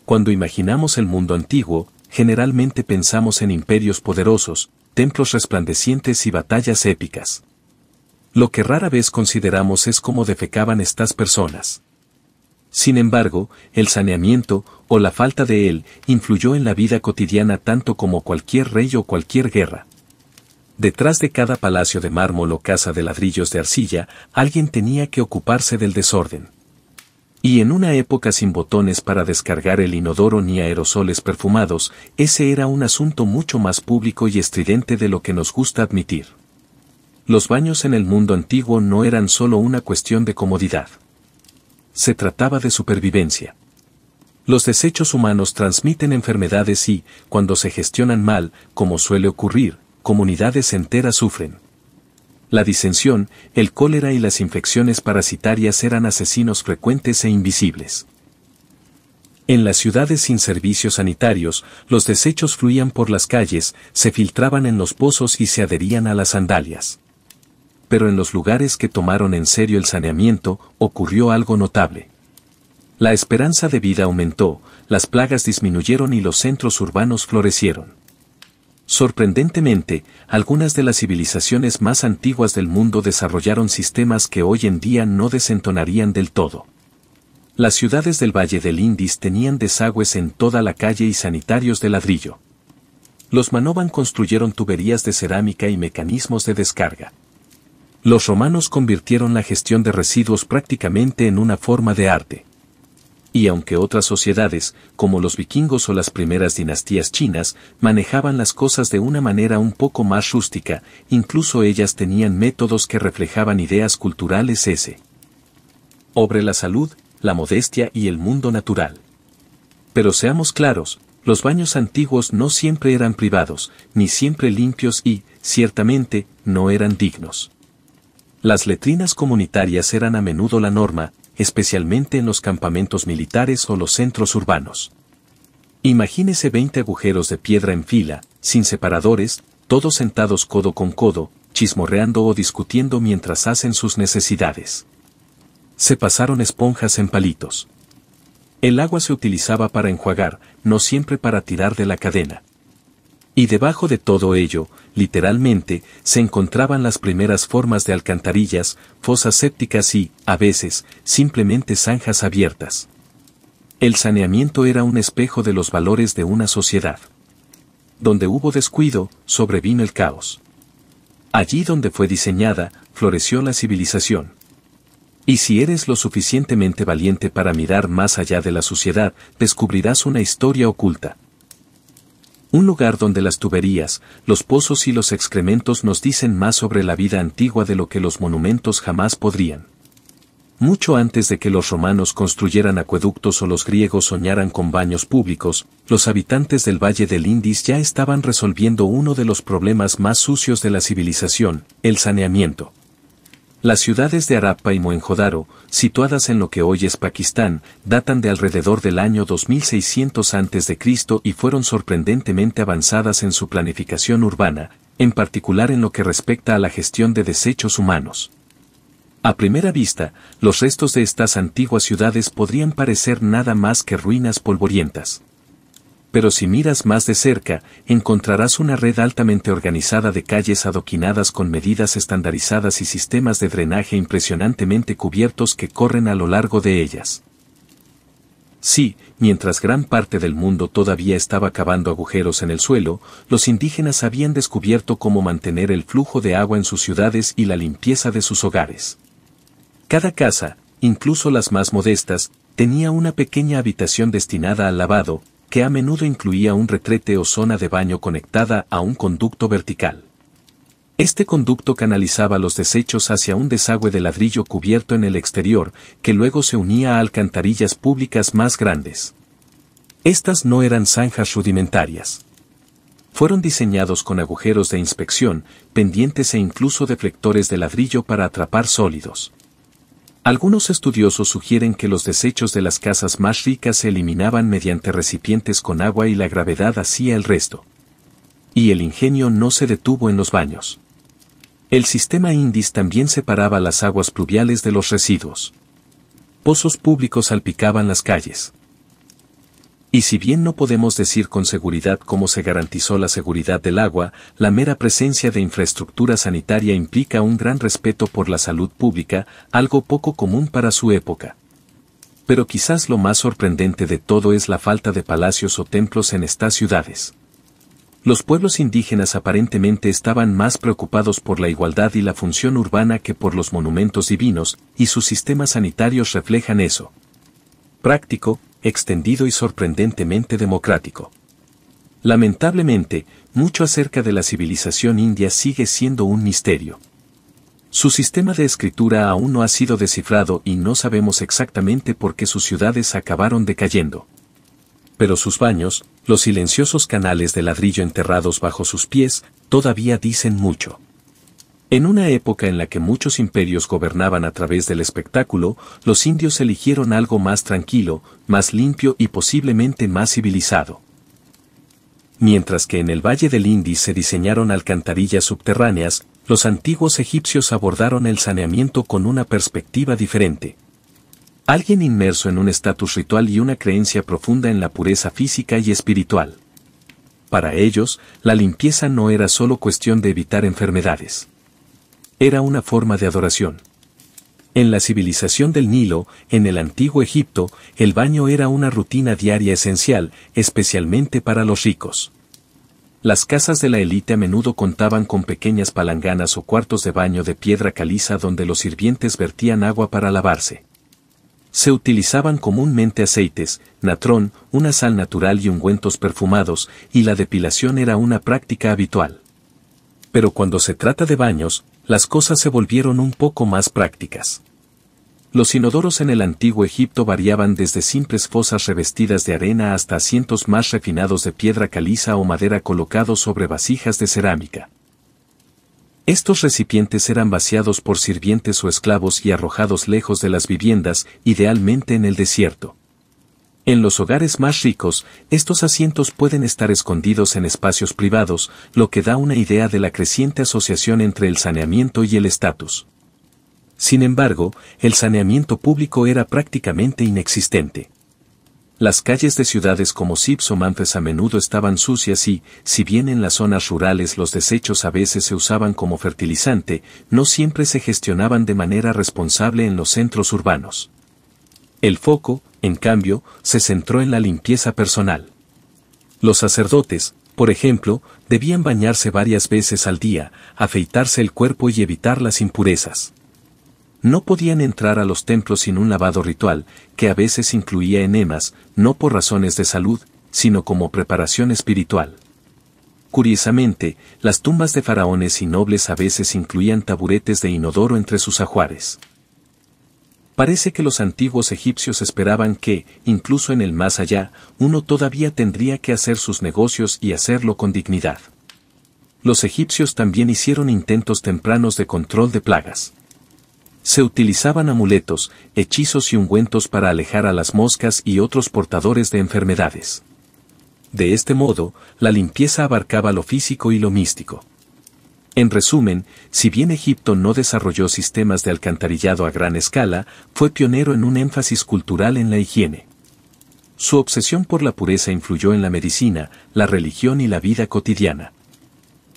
Cuando imaginamos el mundo antiguo, generalmente pensamos en imperios poderosos, templos resplandecientes y batallas épicas. Lo que rara vez consideramos es cómo defecaban estas personas. Sin embargo, el saneamiento, o la falta de él, influyó en la vida cotidiana tanto como cualquier rey o cualquier guerra. Detrás de cada palacio de mármol o casa de ladrillos de arcilla, alguien tenía que ocuparse del desorden. Y en una época sin botones para descargar el inodoro ni aerosoles perfumados, ese era un asunto mucho más público y estridente de lo que nos gusta admitir. Los baños en el mundo antiguo no eran solo una cuestión de comodidad. Se trataba de supervivencia. Los desechos humanos transmiten enfermedades y, cuando se gestionan mal, como suele ocurrir, comunidades enteras sufren. La disensión, el cólera y las infecciones parasitarias eran asesinos frecuentes e invisibles. En las ciudades sin servicios sanitarios, los desechos fluían por las calles, se filtraban en los pozos y se adherían a las sandalias. Pero en los lugares que tomaron en serio el saneamiento, ocurrió algo notable. La esperanza de vida aumentó, las plagas disminuyeron y los centros urbanos florecieron. Sorprendentemente, algunas de las civilizaciones más antiguas del mundo desarrollaron sistemas que hoy en día no desentonarían del todo. Las ciudades del Valle del Indus tenían desagües en toda la calle y sanitarios de ladrillo. Los Manoban construyeron tuberías de cerámica y mecanismos de descarga. Los romanos convirtieron la gestión de residuos prácticamente en una forma de arte. Y aunque otras sociedades, como los vikingos o las primeras dinastías chinas, manejaban las cosas de una manera un poco más rústica, incluso ellas tenían métodos que reflejaban ideas culturales sobre la salud, la modestia y el mundo natural. Pero seamos claros, los baños antiguos no siempre eran privados, ni siempre limpios y, ciertamente, no eran dignos. Las letrinas comunitarias eran a menudo la norma, especialmente en los campamentos militares o los centros urbanos. Imagínese 20 agujeros de piedra en fila, sin separadores, todos sentados codo con codo, chismorreando o discutiendo mientras hacen sus necesidades. Se pasaron esponjas en palitos. El agua se utilizaba para enjuagar, no siempre para tirar de la cadena. Y debajo de todo ello, literalmente, se encontraban las primeras formas de alcantarillas, fosas sépticas y, a veces, simplemente zanjas abiertas. El saneamiento era un espejo de los valores de una sociedad. Donde hubo descuido, sobrevino el caos. Allí donde fue diseñada, floreció la civilización. Y si eres lo suficientemente valiente para mirar más allá de la suciedad, descubrirás una historia oculta. Un lugar donde las tuberías, los pozos y los excrementos nos dicen más sobre la vida antigua de lo que los monumentos jamás podrían. Mucho antes de que los romanos construyeran acueductos o los griegos soñaran con baños públicos, los habitantes del Valle del Indus ya estaban resolviendo uno de los problemas más sucios de la civilización, el saneamiento. Las ciudades de Harappa y Mohenjo-Daro, situadas en lo que hoy es Pakistán, datan de alrededor del año 2600 a.C. y fueron sorprendentemente avanzadas en su planificación urbana, en particular en lo que respecta a la gestión de desechos humanos. A primera vista, los restos de estas antiguas ciudades podrían parecer nada más que ruinas polvorientas. Pero si miras más de cerca, encontrarás una red altamente organizada de calles adoquinadas con medidas estandarizadas y sistemas de drenaje impresionantemente cubiertos que corren a lo largo de ellas. Sí, mientras gran parte del mundo todavía estaba cavando agujeros en el suelo, los indígenas habían descubierto cómo mantener el flujo de agua en sus ciudades y la limpieza de sus hogares. Cada casa, incluso las más modestas, tenía una pequeña habitación destinada al lavado, que a menudo incluía un retrete o zona de baño conectada a un conducto vertical. Este conducto canalizaba los desechos hacia un desagüe de ladrillo cubierto en el exterior, que luego se unía a alcantarillas públicas más grandes. Estas no eran zanjas rudimentarias. Fueron diseñados con agujeros de inspección, pendientes e incluso deflectores de ladrillo para atrapar sólidos. Algunos estudiosos sugieren que los desechos de las casas más ricas se eliminaban mediante recipientes con agua y la gravedad hacía el resto. Y el ingenio no se detuvo en los baños. El sistema Indus también separaba las aguas pluviales de los residuos. Pozos públicos salpicaban las calles. Y si bien no podemos decir con seguridad cómo se garantizó la seguridad del agua, la mera presencia de infraestructura sanitaria implica un gran respeto por la salud pública, algo poco común para su época. Pero quizás lo más sorprendente de todo es la falta de palacios o templos en estas ciudades. Los pueblos indígenas aparentemente estaban más preocupados por la igualdad y la función urbana que por los monumentos divinos, y sus sistemas sanitarios reflejan eso. Práctico, extendido y sorprendentemente democrático. Lamentablemente, mucho acerca de la civilización india sigue siendo un misterio. Su sistema de escritura aún no ha sido descifrado y no sabemos exactamente por qué sus ciudades acabaron decayendo. Pero sus baños, los silenciosos canales de ladrillo enterrados bajo sus pies, todavía dicen mucho. En una época en la que muchos imperios gobernaban a través del espectáculo, los indios eligieron algo más tranquilo, más limpio y posiblemente más civilizado. Mientras que en el Valle del Indus se diseñaron alcantarillas subterráneas, los antiguos egipcios abordaron el saneamiento con una perspectiva diferente. Alguien inmerso en un estatus ritual y una creencia profunda en la pureza física y espiritual. Para ellos, la limpieza no era solo cuestión de evitar enfermedades. Era una forma de adoración. En la civilización del Nilo, en el antiguo Egipto, el baño era una rutina diaria esencial, especialmente para los ricos. Las casas de la élite a menudo contaban con pequeñas palanganas o cuartos de baño de piedra caliza donde los sirvientes vertían agua para lavarse. Se utilizaban comúnmente aceites, natrón, una sal natural y ungüentos perfumados, y la depilación era una práctica habitual. Pero cuando se trata de baños, las cosas se volvieron un poco más prácticas. Los inodoros en el antiguo Egipto variaban desde simples fosas revestidas de arena hasta asientos más refinados de piedra caliza o madera colocados sobre vasijas de cerámica. Estos recipientes eran vaciados por sirvientes o esclavos y arrojados lejos de las viviendas, idealmente en el desierto. En los hogares más ricos, estos asientos pueden estar escondidos en espacios privados, lo que da una idea de la creciente asociación entre el saneamiento y el estatus. Sin embargo, el saneamiento público era prácticamente inexistente. Las calles de ciudades como Sips o Memphis a menudo estaban sucias y, si bien en las zonas rurales los desechos a veces se usaban como fertilizante, no siempre se gestionaban de manera responsable en los centros urbanos. El foco, en cambio, se centró en la limpieza personal. Los sacerdotes, por ejemplo, debían bañarse varias veces al día, afeitarse el cuerpo y evitar las impurezas. No podían entrar a los templos sin un lavado ritual, que a veces incluía enemas, no por razones de salud, sino como preparación espiritual. Curiosamente, las tumbas de faraones y nobles a veces incluían taburetes de inodoro entre sus ajuares. Parece que los antiguos egipcios esperaban que, incluso en el más allá, uno todavía tendría que hacer sus negocios y hacerlo con dignidad. Los egipcios también hicieron intentos tempranos de control de plagas. Se utilizaban amuletos, hechizos y ungüentos para alejar a las moscas y otros portadores de enfermedades. De este modo, la limpieza abarcaba lo físico y lo místico. En resumen, si bien Egipto no desarrolló sistemas de alcantarillado a gran escala, fue pionero en un énfasis cultural en la higiene. Su obsesión por la pureza influyó en la medicina, la religión y la vida cotidiana.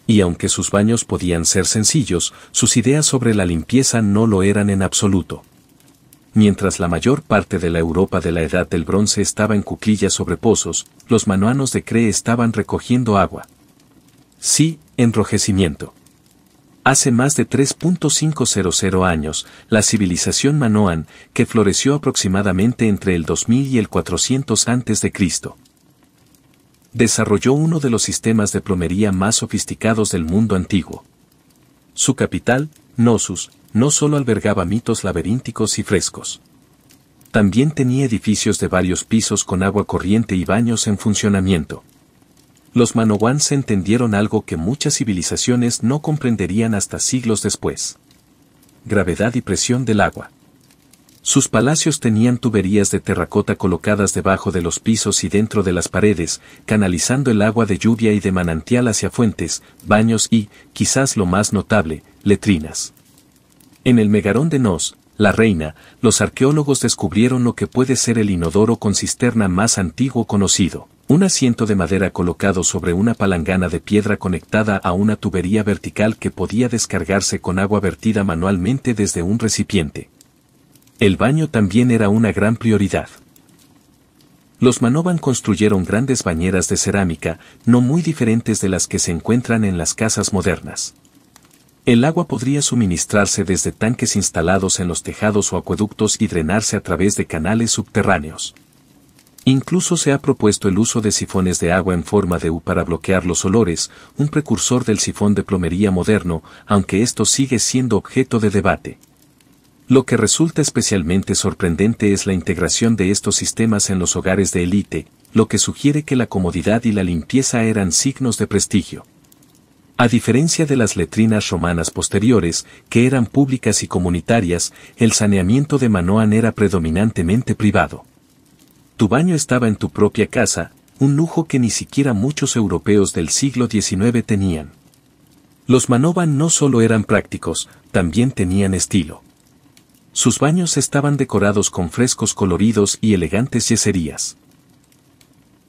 Y aunque sus baños podían ser sencillos, sus ideas sobre la limpieza no lo eran en absoluto. Mientras la mayor parte de la Europa de la Edad del Bronce estaba en cuclillas sobre pozos, los manoanos de Cree estaban recogiendo agua. Sí, enrojecimiento. Hace más de 3.500 años, la civilización manoan, que floreció aproximadamente entre el 2000 y el 400 a.C., desarrolló uno de los sistemas de plomería más sofisticados del mundo antiguo. Su capital, Knossos, no solo albergaba mitos laberínticos y frescos. También tenía edificios de varios pisos con agua corriente y baños en funcionamiento. Los manoans entendieron algo que muchas civilizaciones no comprenderían hasta siglos después: gravedad y presión del agua. Sus palacios tenían tuberías de terracota colocadas debajo de los pisos y dentro de las paredes, canalizando el agua de lluvia y de manantial hacia fuentes, baños y, quizás lo más notable, letrinas. En el Megarón de Nos, la reina, los arqueólogos descubrieron lo que puede ser el inodoro con cisterna más antiguo conocido: un asiento de madera colocado sobre una palangana de piedra conectada a una tubería vertical que podía descargarse con agua vertida manualmente desde un recipiente. El baño también era una gran prioridad. Los manoban construyeron grandes bañeras de cerámica, no muy diferentes de las que se encuentran en las casas modernas. El agua podría suministrarse desde tanques instalados en los tejados o acueductos y drenarse a través de canales subterráneos. Incluso se ha propuesto el uso de sifones de agua en forma de U para bloquear los olores, un precursor del sifón de plomería moderno, aunque esto sigue siendo objeto de debate. Lo que resulta especialmente sorprendente es la integración de estos sistemas en los hogares de élite, lo que sugiere que la comodidad y la limpieza eran signos de prestigio. A diferencia de las letrinas romanas posteriores, que eran públicas y comunitarias, el saneamiento de Manoan era predominantemente privado. Tu baño estaba en tu propia casa, un lujo que ni siquiera muchos europeos del siglo XIX tenían. Los manoban no solo eran prácticos, también tenían estilo. Sus baños estaban decorados con frescos coloridos y elegantes yeserías.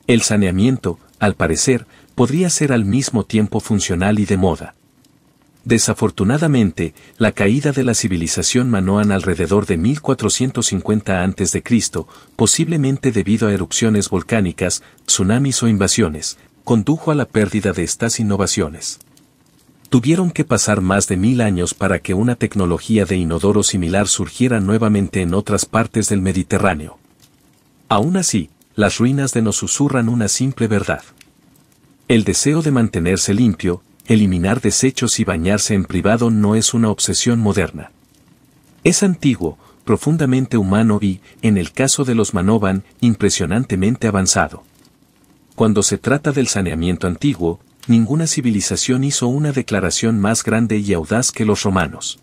El saneamiento, al parecer, podría ser al mismo tiempo funcional y de moda. Desafortunadamente, la caída de la civilización manoan alrededor de 1450 a.C., posiblemente debido a erupciones volcánicas, tsunamis o invasiones, condujo a la pérdida de estas innovaciones. Tuvieron que pasar más de 1000 años para que una tecnología de inodoro similar surgiera nuevamente en otras partes del Mediterráneo. Aún así, las ruinas de nos susurran una simple verdad. El deseo de mantenerse limpio, eliminar desechos y bañarse en privado no es una obsesión moderna. Es antiguo, profundamente humano y, en el caso de los manoban, impresionantemente avanzado. Cuando se trata del saneamiento antiguo, ninguna civilización hizo una declaración más grande y audaz que los romanos.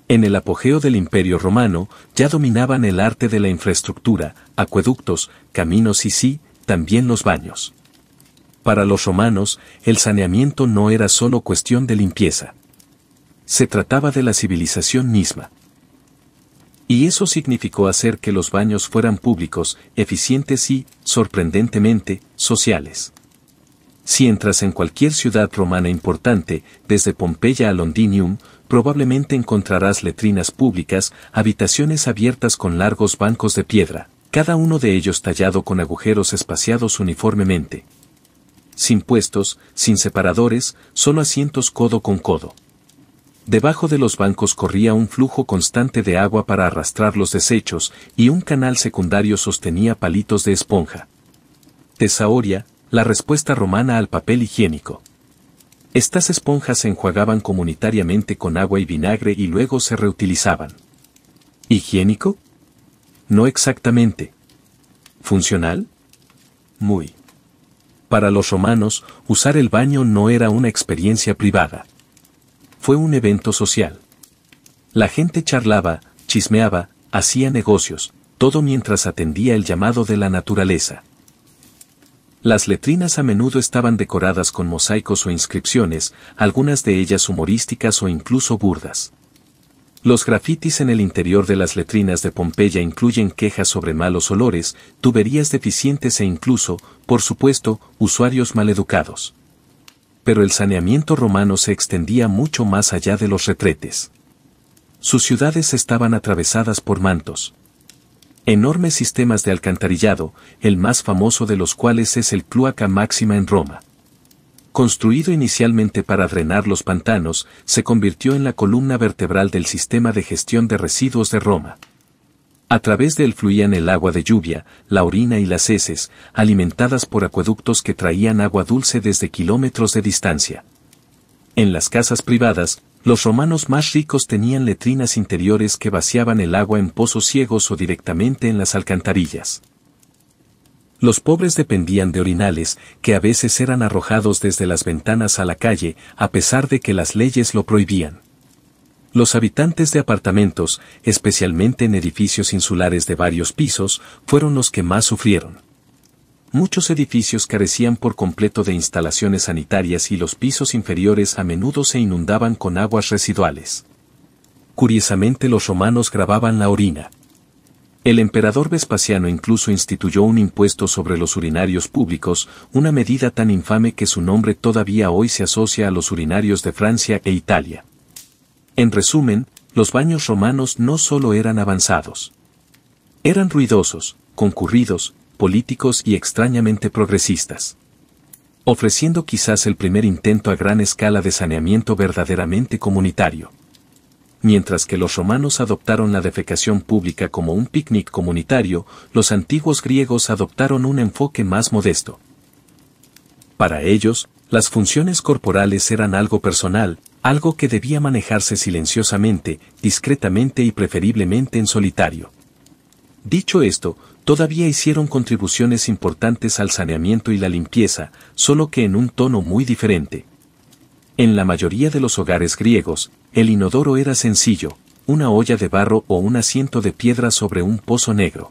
En el apogeo del Imperio Romano, ya dominaban el arte de la infraestructura, acueductos, caminos y sí, también los baños. Para los romanos, el saneamiento no era solo cuestión de limpieza. Se trataba de la civilización misma. Y eso significó hacer que los baños fueran públicos, eficientes y, sorprendentemente, sociales. Si entras en cualquier ciudad romana importante, desde Pompeya a Londinium, probablemente encontrarás letrinas públicas, habitaciones abiertas con largos bancos de piedra, cada uno de ellos tallado con agujeros espaciados uniformemente. Sin puestos, sin separadores, solo asientos codo con codo. Debajo de los bancos corría un flujo constante de agua para arrastrar los desechos, y un canal secundario sostenía palitos de esponja. Tesauria, la respuesta romana al papel higiénico. Estas esponjas se enjuagaban comunitariamente con agua y vinagre y luego se reutilizaban. ¿Higiénico? No exactamente. ¿Funcional? Muy. Para los romanos, usar el baño no era una experiencia privada. Fue un evento social. La gente charlaba, chismeaba, hacía negocios, todo mientras atendía el llamado de la naturaleza. Las letrinas a menudo estaban decoradas con mosaicos o inscripciones, algunas de ellas humorísticas o incluso burdas. Los grafitis en el interior de las letrinas de Pompeya incluyen quejas sobre malos olores, tuberías deficientes e incluso, por supuesto, usuarios maleducados. Pero el saneamiento romano se extendía mucho más allá de los retretes. Sus ciudades estaban atravesadas por mantos. Enormes sistemas de alcantarillado, el más famoso de los cuales es el Cloaca Máxima en Roma. Construido inicialmente para drenar los pantanos, se convirtió en la columna vertebral del sistema de gestión de residuos de Roma. A través de él fluían el agua de lluvia, la orina y las heces, alimentadas por acueductos que traían agua dulce desde kilómetros de distancia. En las casas privadas, los romanos más ricos tenían letrinas interiores que vaciaban el agua en pozos ciegos o directamente en las alcantarillas. Los pobres dependían de orinales, que a veces eran arrojados desde las ventanas a la calle, a pesar de que las leyes lo prohibían. Los habitantes de apartamentos, especialmente en edificios insulares de varios pisos, fueron los que más sufrieron. Muchos edificios carecían por completo de instalaciones sanitarias y los pisos inferiores a menudo se inundaban con aguas residuales. Curiosamente, los romanos gravaban la orina. El emperador Vespasiano incluso instituyó un impuesto sobre los urinarios públicos, una medida tan infame que su nombre todavía hoy se asocia a los urinarios de Francia e Italia. En resumen, los baños romanos no solo eran avanzados. Eran ruidosos, concurridos, políticos y extrañamente progresistas. Ofreciendo quizás el primer intento a gran escala de saneamiento verdaderamente comunitario. Mientras que los romanos adoptaron la defecación pública como un picnic comunitario, los antiguos griegos adoptaron un enfoque más modesto. Para ellos, las funciones corporales eran algo personal, algo que debía manejarse silenciosamente, discretamente y preferiblemente en solitario. Dicho esto, todavía hicieron contribuciones importantes al saneamiento y la limpieza, solo que en un tono muy diferente. En la mayoría de los hogares griegos, el inodoro era sencillo, una olla de barro o un asiento de piedra sobre un pozo negro.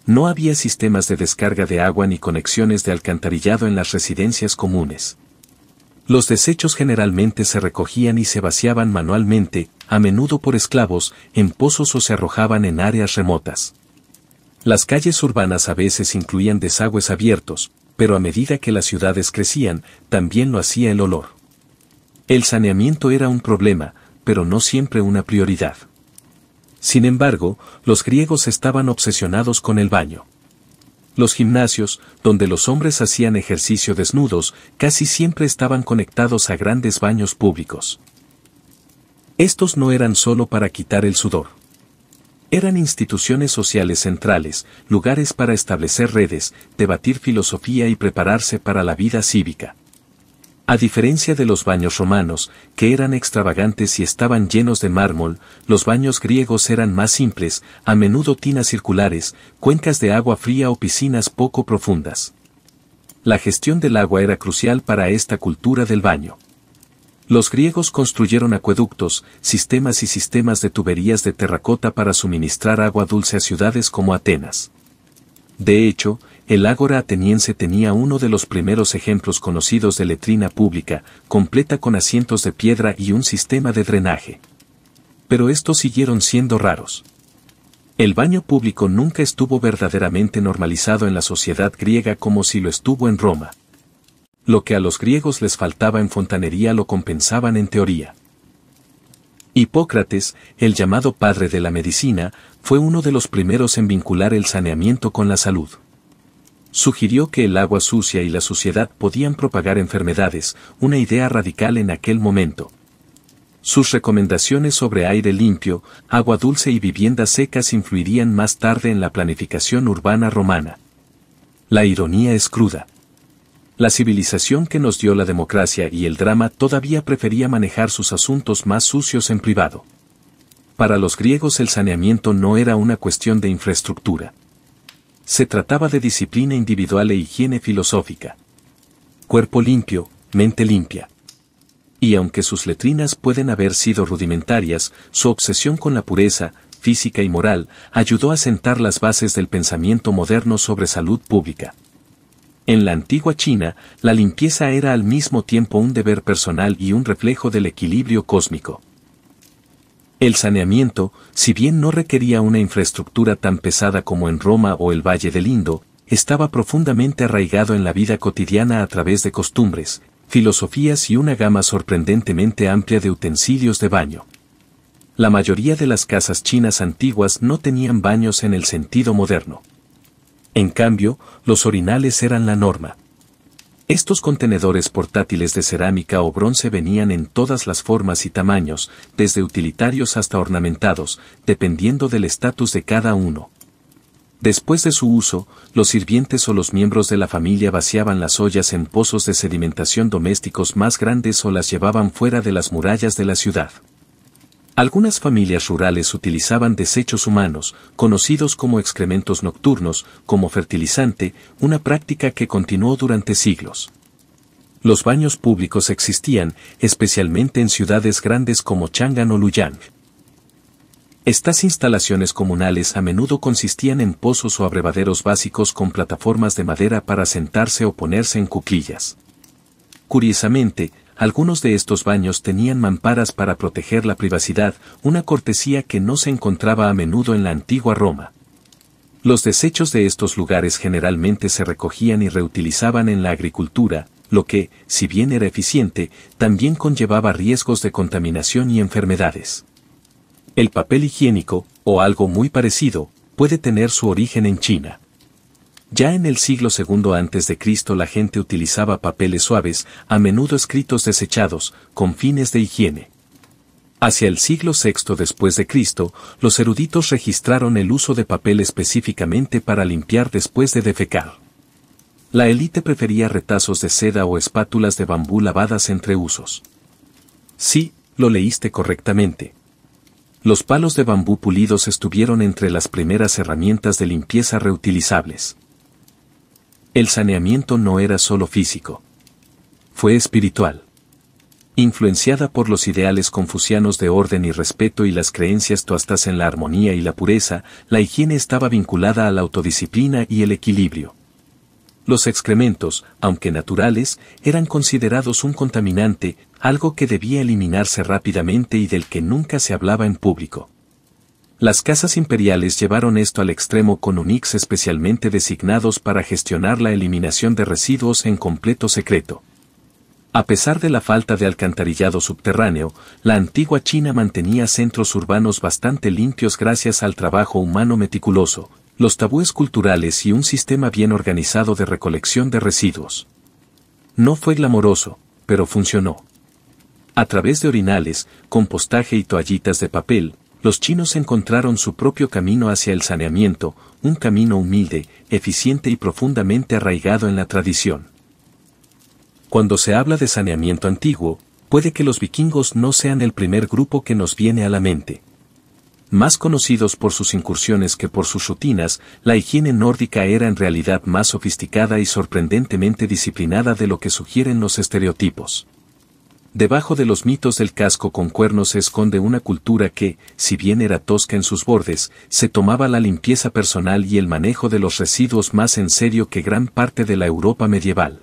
No había sistemas de descarga de agua ni conexiones de alcantarillado en las residencias comunes. Los desechos generalmente se recogían y se vaciaban manualmente, a menudo por esclavos, en pozos o se arrojaban en áreas remotas. Las calles urbanas a veces incluían desagües abiertos, pero a medida que las ciudades crecían, también lo hacía el olor. El saneamiento era un problema, pero no siempre una prioridad. Sin embargo, los griegos estaban obsesionados con el baño. Los gimnasios, donde los hombres hacían ejercicio desnudos, casi siempre estaban conectados a grandes baños públicos. Estos no eran solo para quitar el sudor. Eran instituciones sociales centrales, lugares para establecer redes, debatir filosofía y prepararse para la vida cívica. A diferencia de los baños romanos, que eran extravagantes y estaban llenos de mármol, los baños griegos eran más simples, a menudo tinas circulares, cuencas de agua fría o piscinas poco profundas. La gestión del agua era crucial para esta cultura del baño. Los griegos construyeron acueductos, sistemas y sistemas de tuberías de terracota para suministrar agua dulce a ciudades como Atenas. De hecho, el ágora ateniense tenía uno de los primeros ejemplos conocidos de letrina pública, completa con asientos de piedra y un sistema de drenaje. Pero estos siguieron siendo raros. El baño público nunca estuvo verdaderamente normalizado en la sociedad griega como si lo estuvo en Roma. Lo que a los griegos les faltaba en fontanería lo compensaban en teoría. Hipócrates, el llamado padre de la medicina, fue uno de los primeros en vincular el saneamiento con la salud. Sugirió que el agua sucia y la suciedad podían propagar enfermedades, una idea radical en aquel momento. Sus recomendaciones sobre aire limpio, agua dulce y viviendas secas influirían más tarde en la planificación urbana romana. La ironía es cruda. La civilización que nos dio la democracia y el drama todavía prefería manejar sus asuntos más sucios en privado. Para los griegos el saneamiento no era una cuestión de infraestructura. Se trataba de disciplina individual e higiene filosófica. Cuerpo limpio, mente limpia. Y aunque sus letrinas pueden haber sido rudimentarias, su obsesión con la pureza, física y moral, ayudó a sentar las bases del pensamiento moderno sobre salud pública. En la antigua China, la limpieza era al mismo tiempo un deber personal y un reflejo del equilibrio cósmico. El saneamiento, si bien no requería una infraestructura tan pesada como en Roma o el Valle del Indo, estaba profundamente arraigado en la vida cotidiana a través de costumbres, filosofías y una gama sorprendentemente amplia de utensilios de baño. La mayoría de las casas chinas antiguas no tenían baños en el sentido moderno. En cambio, los orinales eran la norma. Estos contenedores portátiles de cerámica o bronce venían en todas las formas y tamaños, desde utilitarios hasta ornamentados, dependiendo del estatus de cada uno. Después de su uso, los sirvientes o los miembros de la familia vaciaban las ollas en pozos de sedimentación domésticos más grandes o las llevaban fuera de las murallas de la ciudad. Algunas familias rurales utilizaban desechos humanos, conocidos como excrementos nocturnos, como fertilizante, una práctica que continuó durante siglos. Los baños públicos existían, especialmente en ciudades grandes como Chang'an o Luoyang. Estas instalaciones comunales a menudo consistían en pozos o abrevaderos básicos con plataformas de madera para sentarse o ponerse en cuclillas. Curiosamente, algunos de estos baños tenían mamparas para proteger la privacidad, una cortesía que no se encontraba a menudo en la antigua Roma. Los desechos de estos lugares generalmente se recogían y reutilizaban en la agricultura, lo que, si bien era eficiente, también conllevaba riesgos de contaminación y enfermedades. El papel higiénico, o algo muy parecido, puede tener su origen en China. Ya en el siglo II a.C. la gente utilizaba papeles suaves, a menudo escritos desechados, con fines de higiene. Hacia el siglo VI después de Cristo, los eruditos registraron el uso de papel específicamente para limpiar después de defecar. La élite prefería retazos de seda o espátulas de bambú lavadas entre usos. Sí, lo leíste correctamente. Los palos de bambú pulidos estuvieron entre las primeras herramientas de limpieza reutilizables. El saneamiento no era solo físico. Fue espiritual. Influenciada por los ideales confucianos de orden y respeto y las creencias toastas en la armonía y la pureza, la higiene estaba vinculada a la autodisciplina y el equilibrio. Los excrementos, aunque naturales, eran considerados un contaminante, algo que debía eliminarse rápidamente y del que nunca se hablaba en público. Las casas imperiales llevaron esto al extremo con eunucos especialmente designados para gestionar la eliminación de residuos en completo secreto. A pesar de la falta de alcantarillado subterráneo, la antigua China mantenía centros urbanos bastante limpios gracias al trabajo humano meticuloso, los tabúes culturales y un sistema bien organizado de recolección de residuos. No fue glamoroso, pero funcionó. A través de orinales, compostaje y toallitas de papel, los chinos encontraron su propio camino hacia el saneamiento, un camino humilde, eficiente y profundamente arraigado en la tradición. Cuando se habla de saneamiento antiguo, puede que los vikingos no sean el primer grupo que nos viene a la mente. Más conocidos por sus incursiones que por sus rutinas, la higiene nórdica era en realidad más sofisticada y sorprendentemente disciplinada de lo que sugieren los estereotipos. Debajo de los mitos del casco con cuernos se esconde una cultura que, si bien era tosca en sus bordes, se tomaba la limpieza personal y el manejo de los residuos más en serio que gran parte de la Europa medieval.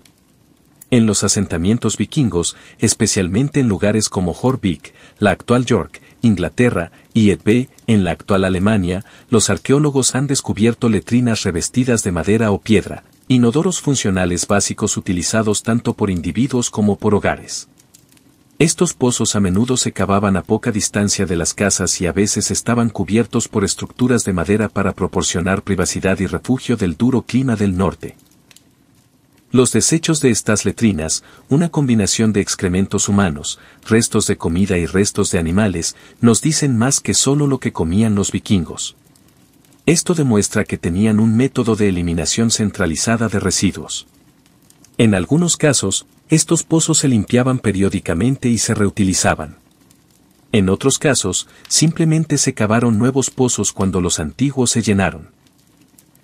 En los asentamientos vikingos, especialmente en lugares como Jorvik, la actual York, Inglaterra, y Edbe, en la actual Alemania, los arqueólogos han descubierto letrinas revestidas de madera o piedra, inodoros funcionales básicos utilizados tanto por individuos como por hogares. Estos pozos a menudo se cavaban a poca distancia de las casas y a veces estaban cubiertos por estructuras de madera para proporcionar privacidad y refugio del duro clima del norte. Los desechos de estas letrinas, una combinación de excrementos humanos, restos de comida y restos de animales, nos dicen más que solo lo que comían los vikingos. Esto demuestra que tenían un método de eliminación centralizada de residuos. En algunos casos, estos pozos se limpiaban periódicamente y se reutilizaban. En otros casos, simplemente se cavaron nuevos pozos cuando los antiguos se llenaron.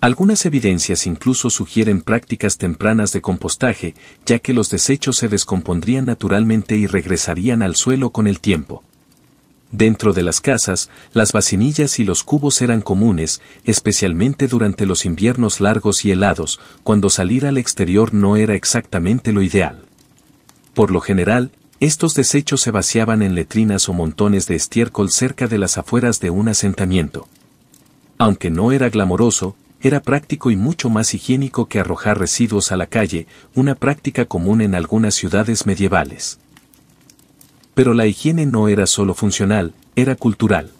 Algunas evidencias incluso sugieren prácticas tempranas de compostaje, ya que los desechos se descompondrían naturalmente y regresarían al suelo con el tiempo. Dentro de las casas, las vacinillas y los cubos eran comunes, especialmente durante los inviernos largos y helados, cuando salir al exterior no era exactamente lo ideal. Por lo general, estos desechos se vaciaban en letrinas o montones de estiércol cerca de las afueras de un asentamiento. Aunque no era glamoroso, era práctico y mucho más higiénico que arrojar residuos a la calle, una práctica común en algunas ciudades medievales. Pero la higiene no era solo funcional, era cultural.